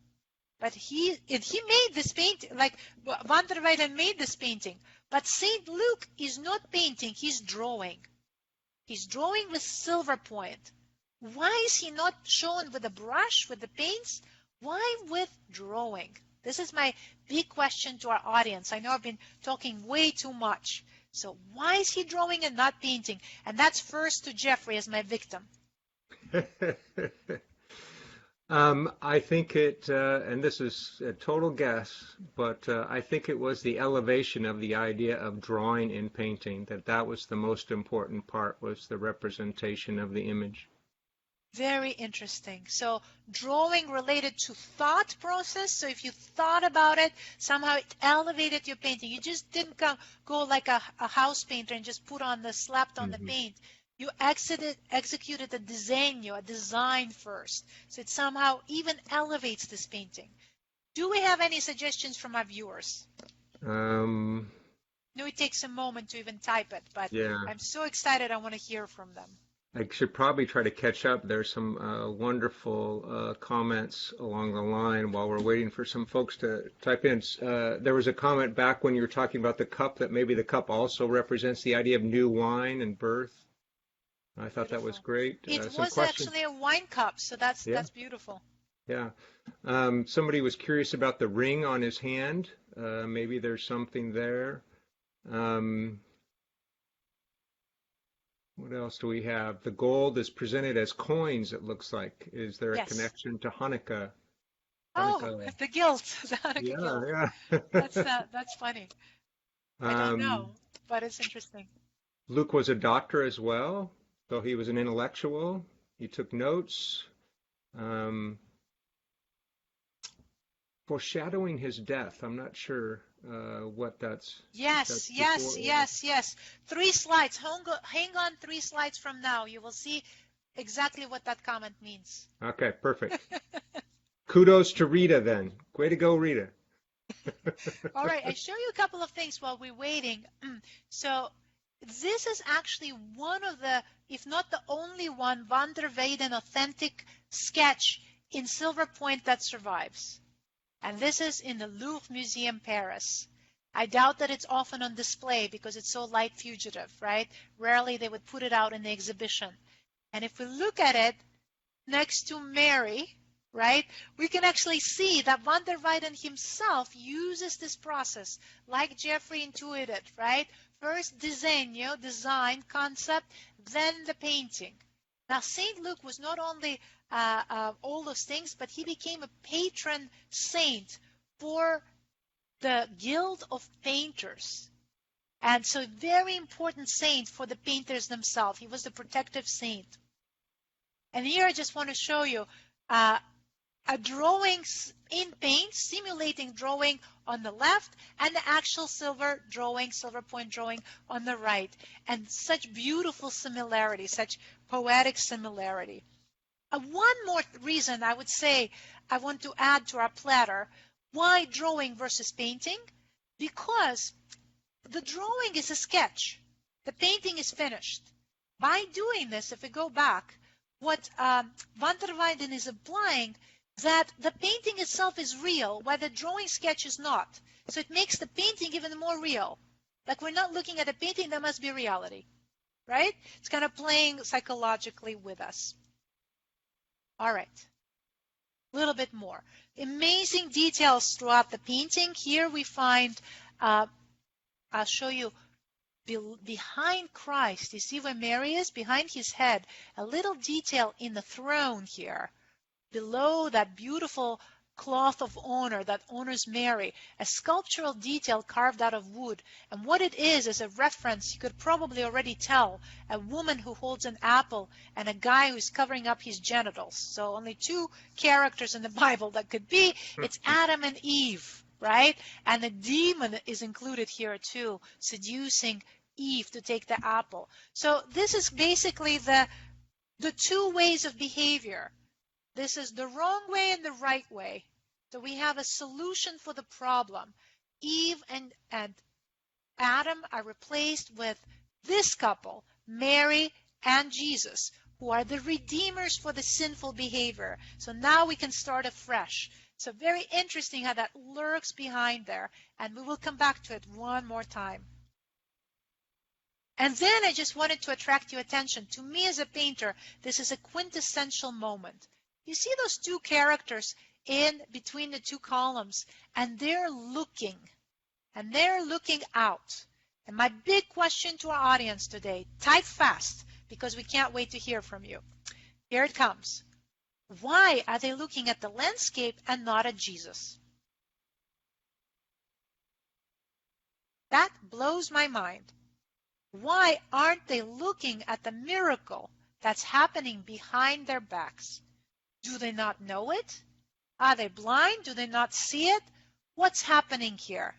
S2: But he made this painting, like van der Weyden made this painting. But St. Luke is not painting, he's drawing. He's drawing with silver point. Why is he not shown with a brush, with the paints? Why with drawing? This is my big question to our audience. I know I've been talking way too much. So why is he drawing and not painting? And that's first to Jeffrey as my victim.
S1: I think and this is a total guess, but I think it was the elevation of the idea of drawing and painting, that was the most important part, was the representation of the image.
S2: Very interesting. So drawing related to thought process. So if you thought about it, somehow it elevated your painting. You just didn't go like a house painter and just slapped on the paint. You executed a disegno, a design first. So it somehow even elevates this painting. Do we have any suggestions from our viewers?
S1: No,
S2: it takes a moment to even type it, but
S1: yeah.
S2: I'm so excited I want to hear from them.
S1: I should probably try to catch up. There's some wonderful comments along the line while we're waiting for some folks to type in. There was a comment back when you were talking about the cup, that maybe the cup also represents the idea of new wine and birth. I thought that was great.
S2: It was actually a wine cup, so that's beautiful.
S1: Yeah. Somebody was curious about the ring on his hand. Maybe there's something there. What else do we have? The gold is presented as coins, it looks like. Is there a connection to Hanukkah?
S2: Oh, the guilt. The Hanukkah guilt.
S1: Yeah.
S2: That's funny. I don't know, but it's interesting.
S1: Luke was a doctor as well, so he was an intellectual. He took notes. Foreshadowing his death. I'm not sure what that's.
S2: Yes. 3 slides. Hang on 3 slides from now. You will see exactly what that comment means.
S1: Okay, perfect. Kudos to Rita then. Way to go, Rita.
S2: All right, I show you a couple of things while we're waiting. So this is actually one of the, if not the only one, Van der Weyden authentic sketch in silver point that survives. And this is in the Louvre Museum, Paris. I doubt that it's often on display because it's so light fugitive, right? Rarely they would put it out in the exhibition. And if we look at it next to Mary, right, we can actually see that Van der Weyden himself uses this process like Jeffrey intuited, right? First disegno, design, concept, then the painting. Now, St. Luke was not only all those things, but he became a patron saint for the Guild of Painters. And so very important saint for the painters themselves. He was the protective saint. And here I just want to show you a drawing in paint, simulating drawing on the left, and the actual silver point drawing on the right. And such beautiful similarity, such poetic similarity. One more reason I would say I want to add to our platter, why drawing versus painting? Because the drawing is a sketch. The painting is finished. By doing this, if we go back, what Van der Weyden is implying that the painting itself is real, while the drawing sketch is not. So it makes the painting even more real. Like we're not looking at a painting, there must be reality, right? It's kind of playing psychologically with us. All right, a little bit more. Amazing details throughout the painting. Here we find, I'll show you, behind Christ, you see where Mary is? Behind his head, a little detail in the throne here. Below that beautiful cloth of honor that honors Mary, a sculptural detail carved out of wood. And what it is a reference, you could probably already tell, a woman who holds an apple and a guy who's covering up his genitals. So only 2 characters in the Bible that could be. It's Adam and Eve, right? And the demon is included here too, seducing Eve to take the apple. So this is basically the 2 ways of behavior. This is the wrong way and the right way. So we have a solution for the problem. Eve and Adam are replaced with this couple, Mary and Jesus, who are the redeemers for the sinful behavior. So now we can start afresh. So very interesting how that lurks behind there. And we will come back to it one more time. And then I just wanted to attract your attention. To me as a painter, this is a quintessential moment. You see those two characters in between the two columns, and they're looking out. And my big question to our audience today, type fast, because we can't wait to hear from you. Here it comes. Why are they looking at the landscape and not at Jesus? That blows my mind. Why aren't they looking at the miracle that's happening behind their backs? Do they not know it? Are they blind? Do they not see it? What's happening here?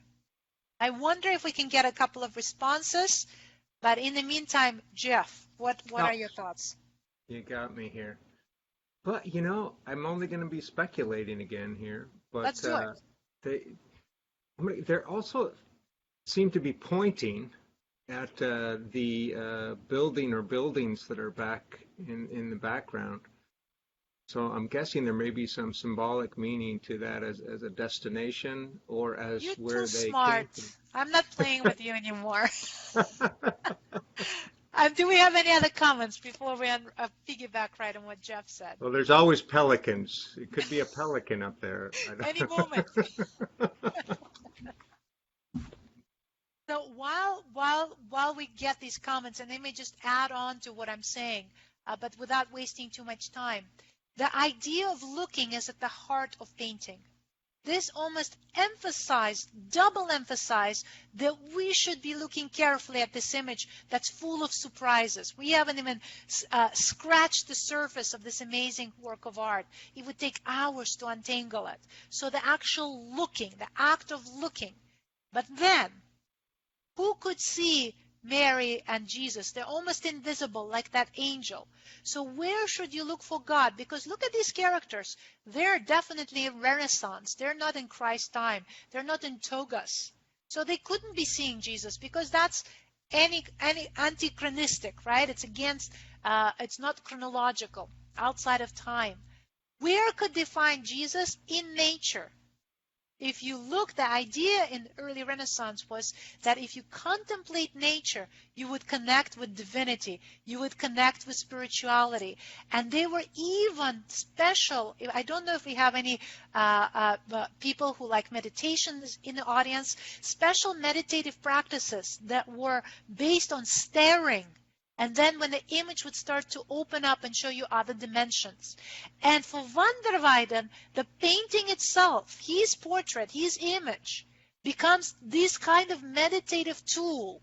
S2: I wonder if we can get a couple of responses. But in the meantime, Jeff, what are your thoughts?
S1: You got me here. But, I'm only going to be speculating again here. But
S2: Let's do it.
S1: They also seem to be pointing at the building or buildings that are back in the background. So I'm guessing there may be some symbolic meaning to that as a destination or as
S2: You're
S1: where
S2: too
S1: they
S2: smart.
S1: came from.
S2: I'm not playing with you anymore. Do we have any other comments before we piggyback right on what Jeff said?
S1: Well, there's always pelicans. It could be a pelican up there.
S2: Any moment. So while we get these comments, and they may just add on to what I'm saying, but without wasting too much time, the idea of looking is at the heart of painting. This almost double emphasized that we should be looking carefully at this image that's full of surprises. We haven't even scratched the surface of this amazing work of art. It would take hours to untangle it. So the actual looking, the act of looking. But then, who could see Mary and Jesus? They're almost invisible, like that angel. So where should you look for God? Because look at these characters. They're definitely Renaissance. They're not in Christ's time. They're not in togas. So they couldn't be seeing Jesus because that's any antichronistic, right? It's against, it's not chronological, outside of time. Where could they find Jesus? In nature. If you look, the idea in early Renaissance was that if you contemplate nature, you would connect with divinity, you would connect with spirituality. And they were even special. I don't know if we have any people who like meditations in the audience, special meditative practices that were based on staring. And then when the image would start to open up and show you other dimensions. And for Van der Weyden, the painting itself, his portrait, his image, becomes this kind of meditative tool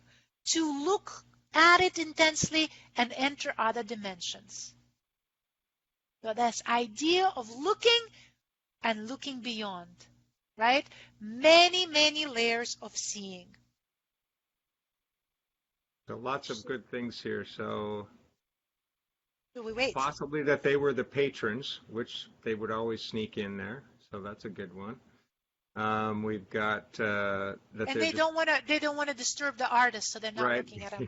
S2: to look at it intensely and enter other dimensions. So this idea of looking and looking beyond, right? Many, many layers of seeing.
S1: So lots of good things here. So
S2: Do we wait?
S1: possibly that they were the patrons, which they would always sneak in there. So that's a good one. We've got that.
S2: And they don't want to disturb the artist, so they're not
S1: right.
S2: looking at him.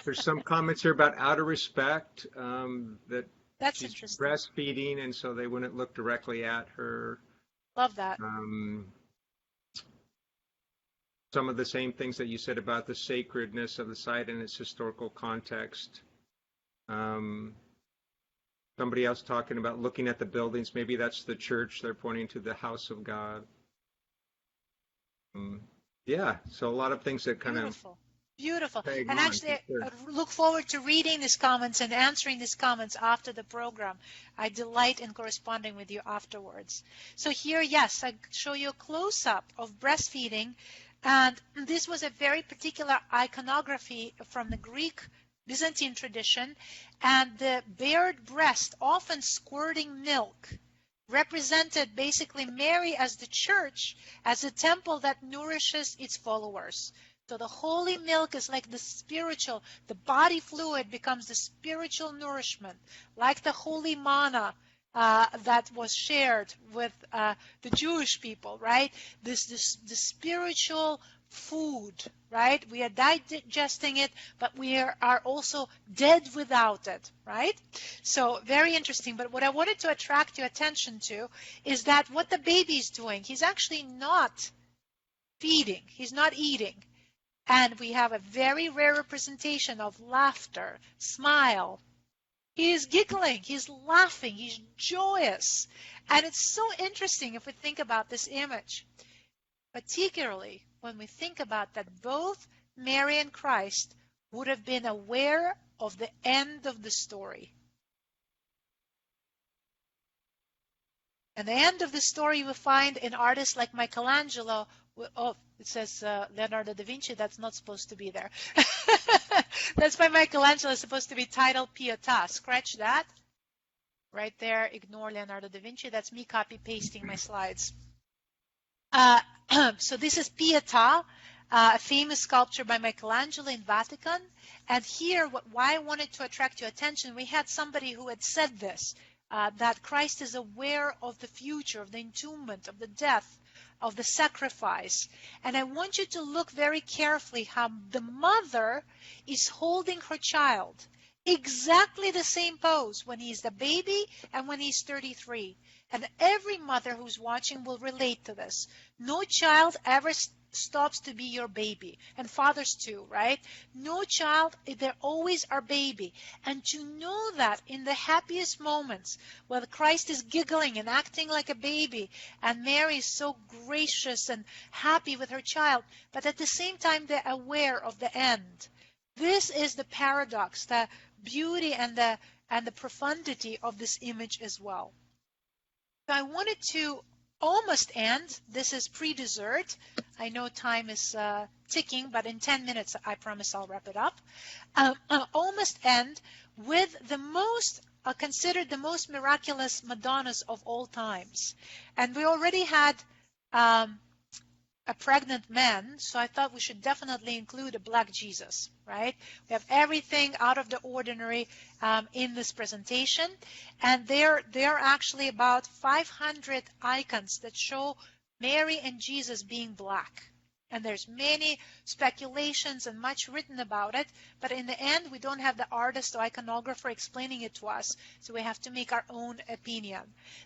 S1: There's some comments here about out of respect that
S2: That's
S1: she's
S2: interesting.
S1: breastfeeding, and so they wouldn't look directly at her.
S2: Love that.
S1: Some of the same things that you said about the sacredness of the site and its historical context. Somebody else talking about looking at the buildings. Maybe that's the church. They're pointing to the house of God. Yeah, so a lot of things that kind
S2: Beautiful. Beautiful.
S1: tag
S2: And
S1: on,
S2: actually,
S1: for sure.
S2: I look forward to reading these comments and answering these comments after the program. I delight in corresponding with you afterwards. So here, yes, I show you a close-up of breastfeeding. And this was a very particular iconography from the Greek Byzantine tradition. And the bared breast, often squirting milk, represented basically Mary as the church, as a temple that nourishes its followers. So the holy milk is like the spiritual, the body fluid becomes the spiritual nourishment, like the holy manna that was shared with the Jewish people, right? The spiritual food, right? We are digesting it, but we are also dead without it, right? So very interesting. But what I wanted to attract your attention to is that what the baby is doing, he's actually not feeding, he's not eating. And we have a very rare representation of laughter, smile. He is giggling, he's laughing, he's joyous. And it's so interesting if we think about this image, particularly when we think about that both Mary and Christ would have been aware of the end of the story. And the end of the story we find in artists like Michelangelo. Oh, it says Leonardo da Vinci. That's not supposed to be there. That's by Michelangelo. It's supposed to be titled Pietà. Scratch that. Right there. Ignore Leonardo da Vinci. That's me copy-pasting my slides. So this is Pietà, a famous sculpture by Michelangelo in Vatican. And here, why I wanted to attract your attention, we had somebody who had said this. That Christ is aware of the future, of the entombment, of the death, of the sacrifice. And I want you to look very carefully how the mother is holding her child. Exactly the same pose when he's the baby and when he's 33. And every mother who's watching will relate to this. No child ever stops to be your baby, and fathers too, right? No child, they're always our baby. And to know that in the happiest moments, where Christ is giggling and acting like a baby, and Mary is so gracious and happy with her child, but at the same time they're aware of the end. This is the paradox, the beauty and the profundity of this image as well. So I wanted to almost end. This is pre-dessert. I know time is ticking, but in 10 minutes, I promise I'll wrap it up. Almost end with the most, considered the most miraculous Madonnas of all times. And we already had a pregnant man, so I thought we should definitely include a black Jesus, right? We have everything out of the ordinary in this presentation, and there are actually about 500 icons that show Mary and Jesus being black. And there's many speculations and much written about it, but in the end, we don't have the artist or iconographer explaining it to us, so we have to make our own opinion.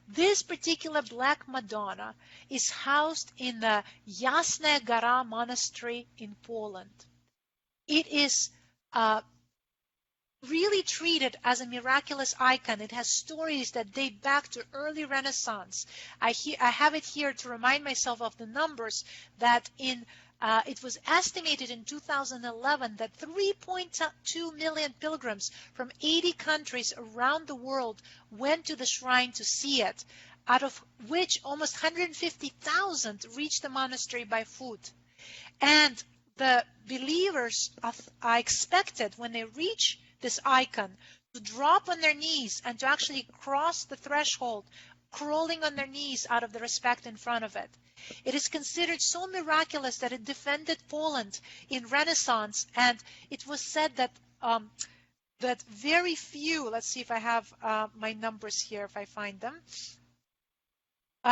S2: This particular black Madonna is housed in the Jasna Gora monastery in Poland. It is really treated as a miraculous icon. It has stories that date back to early Renaissance. I have it here to remind myself of the numbers that it was estimated in 2011 that 3.2 million pilgrims from 80 countries around the world went to the shrine to see it, out of which almost 150,000 reached the monastery by foot. And the believers are expected, when they reach this icon, to drop on their knees and to actually cross the threshold, crawling on their knees out of the respect in front of it. It is considered so miraculous that it defended Poland in Renaissance, and it was said that that very few, let's see if I have my numbers here, if I find them,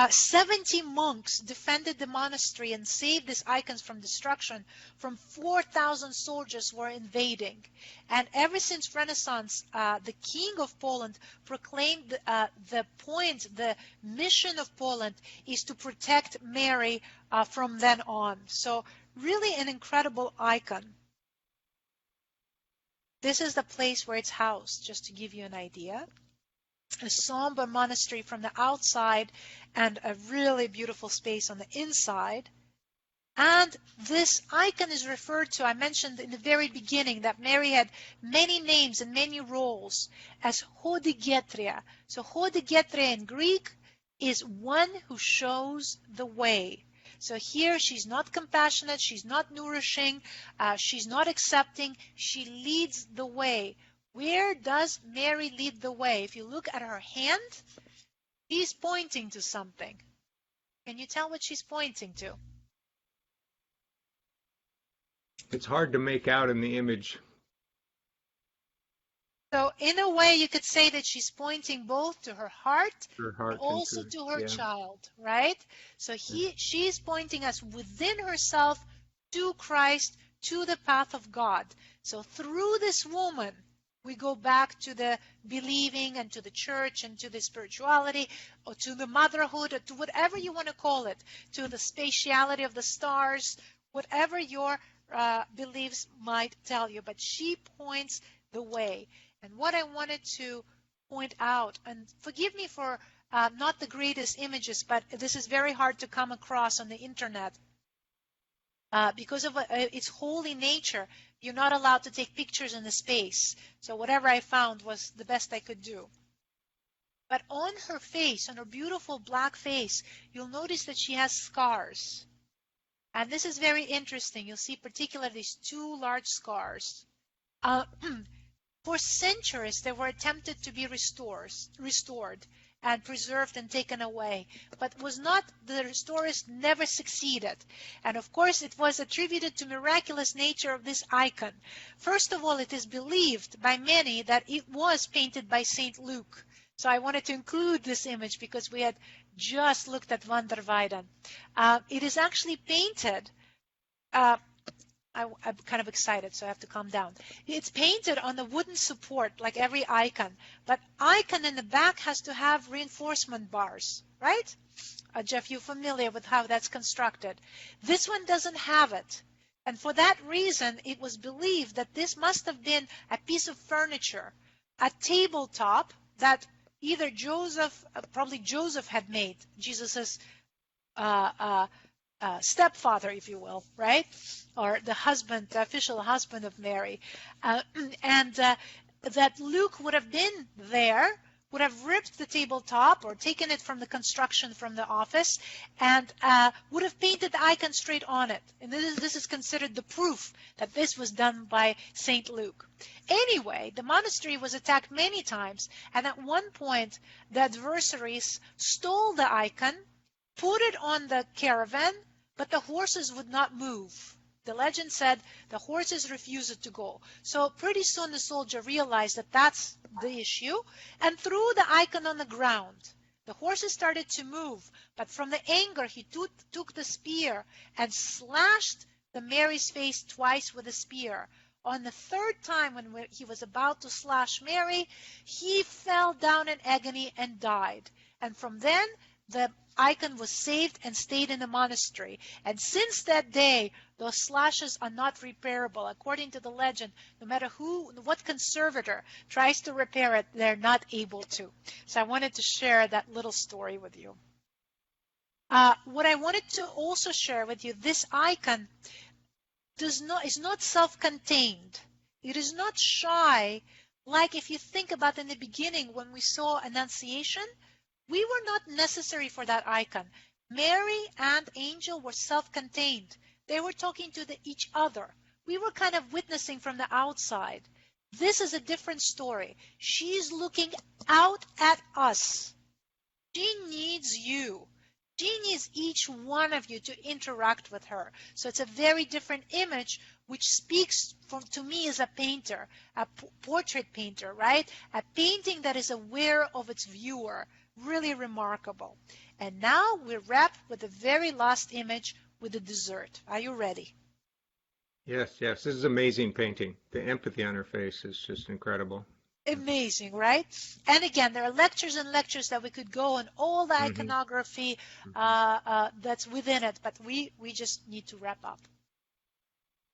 S2: 70 monks defended the monastery and saved these icons from destruction from 4,000 soldiers who were invading. And ever since Renaissance, the king of Poland proclaimed the mission of Poland is to protect Mary from then on. So really an incredible icon. This is the place where it's housed, just to give you an idea. A somber monastery from the outside and a really beautiful space on the inside. And this icon is referred to, I mentioned in the very beginning that Mary had many names and many roles, as Hodigetria. So Hodigetria in Greek is one who shows the way. So here she's not compassionate, she's not nourishing, she's not accepting, she leads the way. Where does Mary lead the way? If you look at her hand, she's pointing to something. Can you tell what she's pointing to?
S1: It's hard to make out in the image.
S2: So in a way, you could say that she's pointing both to her heart
S1: and
S2: also to her child, right? So she's pointing us within herself to Christ, to the path of God. So through this woman, we go back to the believing and to the church and to the spirituality or to the motherhood or to whatever you want to call it, to the spatiality of the stars, whatever your beliefs might tell you, but she points the way. And what I wanted to point out, and forgive me for not the greatest images, but this is very hard to come across on the internet. Because of its holy nature, you're not allowed to take pictures in the space. So whatever I found was the best I could do. But on her face, on her beautiful black face, you'll notice that she has scars. And this is very interesting. You'll see particularly these two large scars. For centuries, they were attempted to be restored and preserved and taken away, but the restorers never succeeded. And of course, it was attributed to miraculous nature of this icon. First of all, it is believed by many that it was painted by Saint Luke. So I wanted to include this image because we had just looked at Van der Weyden. It is actually painted. I'm kind of excited, so I have to calm down. It's painted on the wooden support, like every icon. But icon in the back has to have reinforcement bars, right? Jeff, you're familiar with how that's constructed. This one doesn't have it. And for that reason, it was believed that this must have been a piece of furniture, a tabletop that either probably Joseph had made, Jesus's stepfather, if you will, right? Or the husband, the official husband of Mary. And that Luke would have been there, would have ripped the tabletop or taken it from the construction from the office and would have painted the icon straight on it. And this is considered the proof that this was done by St. Luke. Anyway, the monastery was attacked many times, and at one point the adversaries stole the icon, put it on the caravan, but the horses would not move. The legend said the horses refused to go. So pretty soon the soldier realized that that's the issue and threw the icon on the ground. The horses started to move, but from the anger he took the spear and slashed the Mary's face twice with a spear. On the third time, when he was about to slash Mary, he fell down in agony and died. And from then, the icon was saved and stayed in the monastery. And since that day, those slashes are not repairable. According to the legend, no matter what conservator tries to repair it, they're not able to. So I wanted to share that little story with you. What I wanted to also share with you, this icon is not self-contained. It is not shy, like if you think about in the beginning when we saw Annunciation, we were not necessary for that icon. Mary and angel were self-contained. They were talking to each other. We were kind of witnessing from the outside. This is a different story. She's looking out at us. She needs you. She needs each one of you to interact with her. So it's a very different image, which speaks to me as a painter, a portrait painter, right? A painting that is aware of its viewer. Really remarkable. And now we wrap with the very last image with the dessert. Are you ready?
S1: Yes. This is amazing painting. The empathy on her face is just incredible.
S2: Amazing, right? And again, there are lectures and lectures that we could go on all the iconography that's within it, but we just need to wrap up.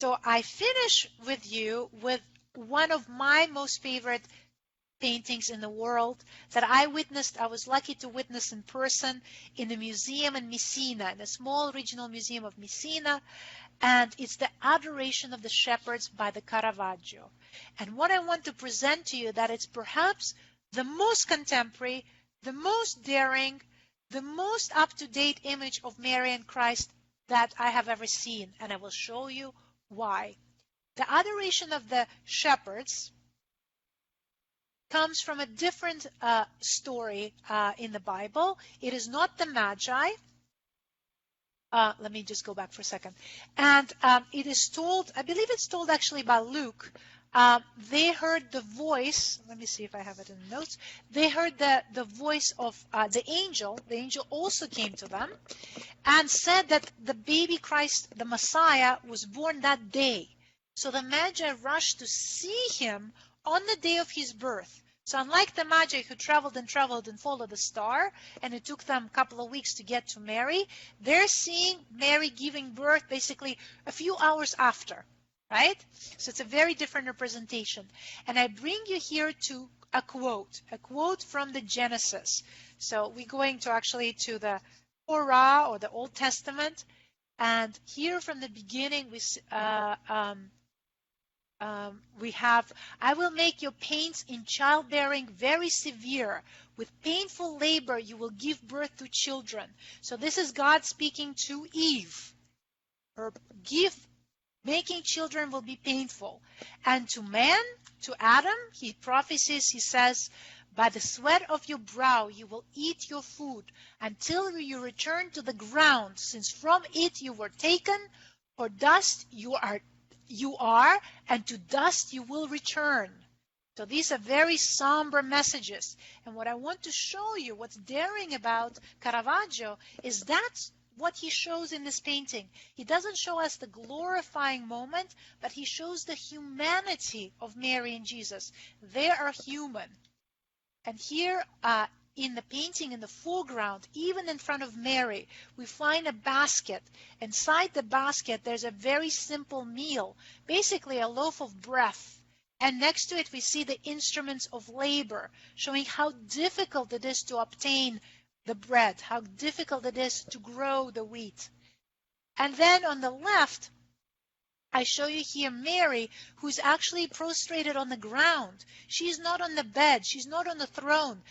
S2: So I finish with you with one of my most favorite paintings in the world that I was lucky to witness in person in the museum in Messina, in the small regional museum of Messina, and it's the Adoration of the Shepherds by the Caravaggio. And what I want to present to you, that it's perhaps the most contemporary, the most daring, the most up-to-date image of Mary and Christ that I have ever seen, and I will show you why. The Adoration of the Shepherds comes from a different story in the Bible. It is not the Magi. Let me just go back for a second. And it is told, I believe it's told actually by Luke. They heard the voice, let me see if I have it in the notes. They heard the voice of the angel. The angel also came to them and said that the baby Christ, the Messiah, was born that day. So the Magi rushed to see him on the day of his birth. So unlike the Magi who traveled and followed the star, and it took them a couple of weeks to get to Mary, they're seeing Mary giving birth basically a few hours after, right? So it's a very different representation. And I bring you here to a quote from the Genesis. So we're going to actually to the Torah or the Old Testament, and here from the beginning we have, I will make your pains in childbearing very severe. With painful labor you will give birth to children. So this is God speaking to Eve. Making children will be painful. And to man, to Adam, he prophesies, he says, by the sweat of your brow you will eat your food until you return to the ground, since from it you were taken, for dust you are, and to dust you will return. So these are very somber messages. And what I want to show you, what's daring about Caravaggio, is that's what he shows in this painting. He doesn't show us the glorifying moment, but he shows the humanity of Mary and Jesus. They are human. And here in the painting, in the foreground, even in front of Mary, we find a basket. Inside the basket, there's a very simple meal, basically a loaf of bread. And next to it, we see the instruments of labor, showing how difficult it is to obtain the bread, how difficult it is to grow the wheat. And then on the left, I show you here Mary, who's actually prostrated on the ground. She's not on the bed. She's not on the throne.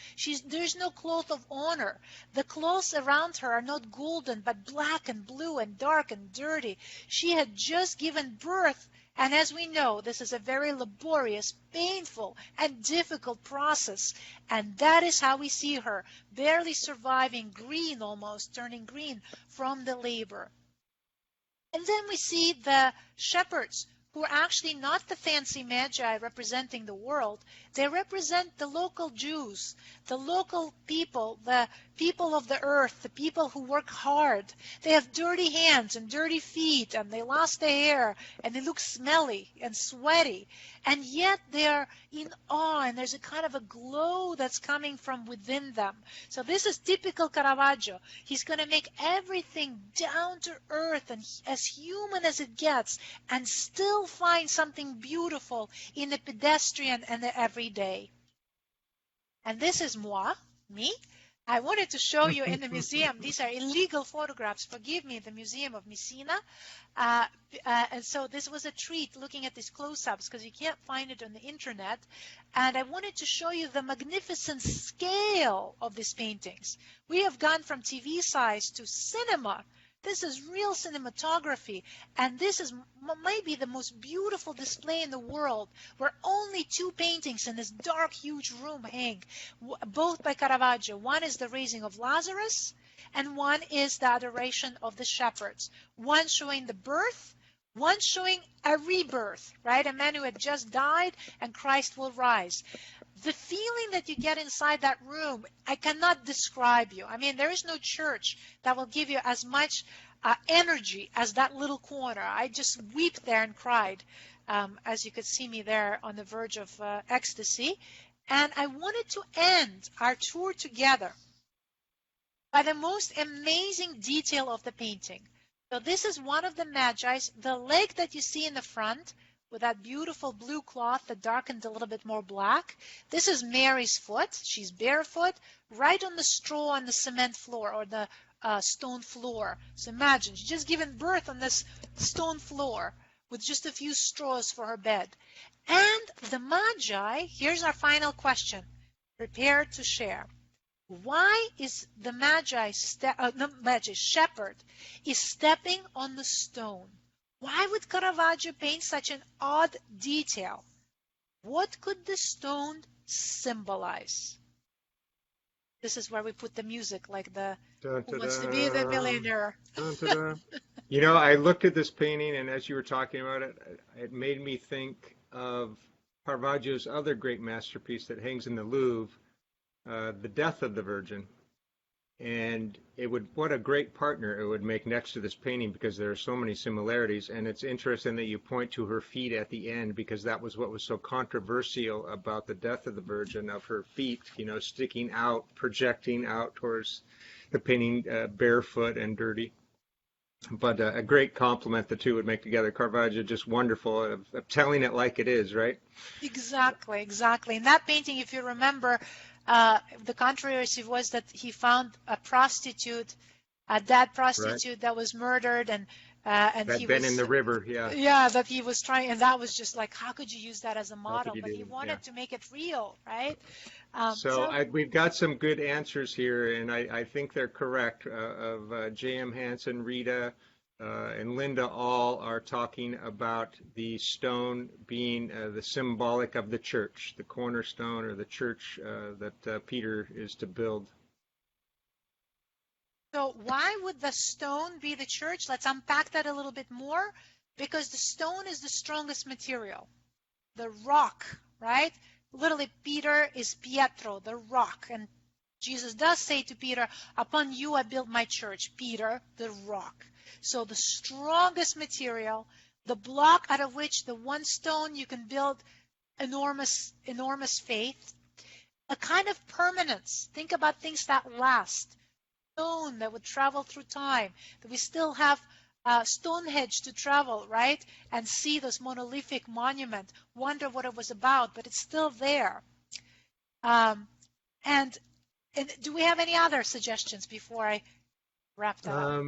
S2: There's no cloth of honor. The clothes around her are not golden, but black and blue and dark and dirty. She had just given birth, and as we know, this is a very laborious, painful, and difficult process. And that is how we see her, barely surviving, green almost, turning green from the labor. And then we see the shepherds, who are actually not the fancy magi representing the world. They represent the local Jews, the local people, the people of the earth, the people who work hard. They have dirty hands and dirty feet, and they lost their hair, and they look smelly and sweaty. And yet they're in awe, and there's a kind of a glow that's coming from within them. So this is typical Caravaggio. He's going to make everything down to earth and as human as it gets, and still find something beautiful in the pedestrian and the everyday. And this is me. I wanted to show you in the museum. These are illegal photographs. Forgive me, the Museum of Messina. And so this was a treat looking at these close-ups because you can't find it on the internet. And I wanted to show you the magnificent scale of these paintings. We have gone from TV size to cinema. This is real cinematography, and this is maybe the most beautiful display in the world, where only two paintings in this dark, huge room hang, both by Caravaggio. One is the raising of Lazarus, and one is the adoration of the shepherds. One showing the birth, one showing a rebirth, right? A man who had just died, and Christ will rise. The feeling that you get inside that room, I cannot describe you. I mean, there is no church that will give you as much energy as that little corner. I just wept there and cried, as you could see me there on the verge of ecstasy. And I wanted to end our tour together by the most amazing detail of the painting. So this is one of the Magi's. The leg that you see in the front, with that beautiful blue cloth that darkened a little bit more black. This is Mary's foot. She's barefoot, right on the straw on the cement floor or the stone floor. So imagine, she's just given birth on this stone floor with just a few straws for her bed. And the Magi, here's our final question. Prepare to share. Why is the shepherd is stepping on the stone? Why would Caravaggio paint such an odd detail? What could the stone symbolize? This is where we put the music, like the Who Wants to Be the Millionaire.
S1: You know, I looked at this painting, and as you were talking about it, it made me think of Caravaggio's other great masterpiece that hangs in the Louvre, The Death of the Virgin. And what a great partner it would make next to this painting, because there are so many similarities. And it's interesting that you point to her feet at the end, because that was what was so controversial about the death of the Virgin, of her feet, sticking out, projecting out towards the painting, barefoot and dirty. But a great compliment the two would make together. Caravaggio, just wonderful of telling it like it is, right?
S2: Exactly, exactly. In that painting, if you remember, the controversy was that he found a prostitute, a dead
S1: Right.
S2: prostitute that was murdered, and
S1: That
S2: he
S1: been in
S2: was,
S1: the river, yeah.
S2: yeah, that he was trying, and that was just like, how could you use that as a
S1: How could
S2: model?
S1: you
S2: But
S1: do
S2: he
S1: it? Yeah.
S2: wanted to make it real, right?
S1: So we've got some good answers here, and I think they're correct. Of J.M. Hansen, Rita, and Linda all are talking about the stone being the symbolic of the church, the cornerstone or the church that Peter is to build.
S2: So why would the stone be the church? Let's unpack that a little bit more, because the stone is the strongest material. The rock, right? Literally, Peter is Pietro, the rock. And Jesus does say to Peter, upon you I build my church, Peter, the rock. So the strongest material, the block out of which the one stone you can build enormous, enormous faith, a kind of permanence. Think about things that last. Stone that would travel through time, that we still have Stonehenge to travel, right? And see this monolithic monument, wonder what it was about, but it's still there. And do we have any other suggestions before I wrap that up?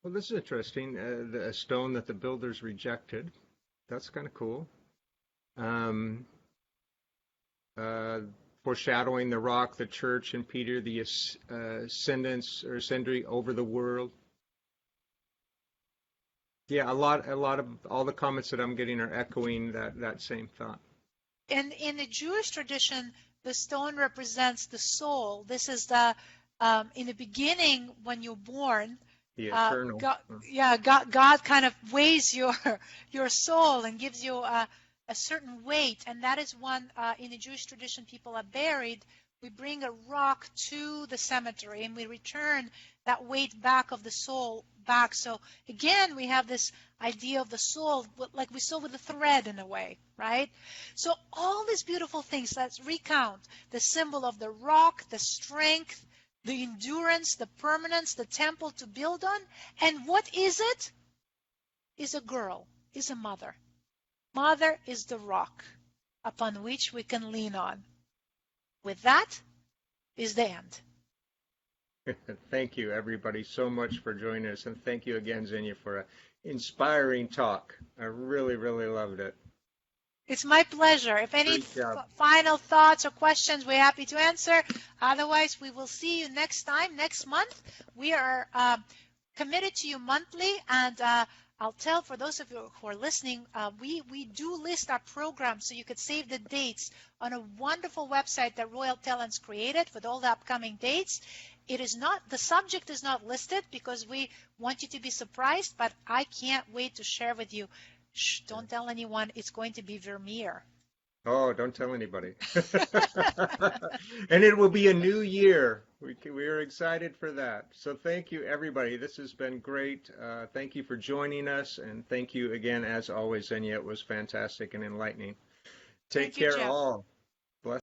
S1: Well, this is interesting. A stone that the builders rejected. That's kind of cool. Um, Foreshadowing the rock, the church, and Peter, the ascendance or ascendancy over the world. Yeah, a lot of all the comments that I'm getting are echoing that same thought.
S2: And in the Jewish tradition, the stone represents the soul. This is the in the beginning when you're born.
S1: The eternal.
S2: God kind of weighs your soul and gives you a certain weight, and that is when in the Jewish tradition people are buried. We bring a rock to the cemetery and we return that weight back of the soul back. So again, we have this idea of the soul, like we saw with the thread in a way, right? So all these beautiful things, let's recount the symbol of the rock, the strength, the endurance, the permanence, the temple to build on. And what is it? Is a girl, is a mother. Mother is the rock upon which we can lean on. With that is the end.
S1: Thank you, everybody, so much for joining us. And thank you again, Zhenya, for an inspiring talk. I really, really loved it.
S2: It's my pleasure. If any final thoughts or questions, we're happy to answer. Otherwise, we will see you next time, next month. We are committed to you monthly, and I'll tell for those of you who are listening, we do list our program so you could save the dates on a wonderful website that Royal Talents created with all the upcoming dates. It is not, the subject is not listed because we want you to be surprised, but I can't wait to share with you. Shh, don't tell anyone. It's going to be Vermeer.
S1: Oh, don't tell anybody. And it will be a new year. We are excited for that. So thank you, everybody. This has been great. Thank you for joining us. And thank you again, as always, Zhenya. It was fantastic and enlightening. Take care,
S2: Jeff.
S1: all.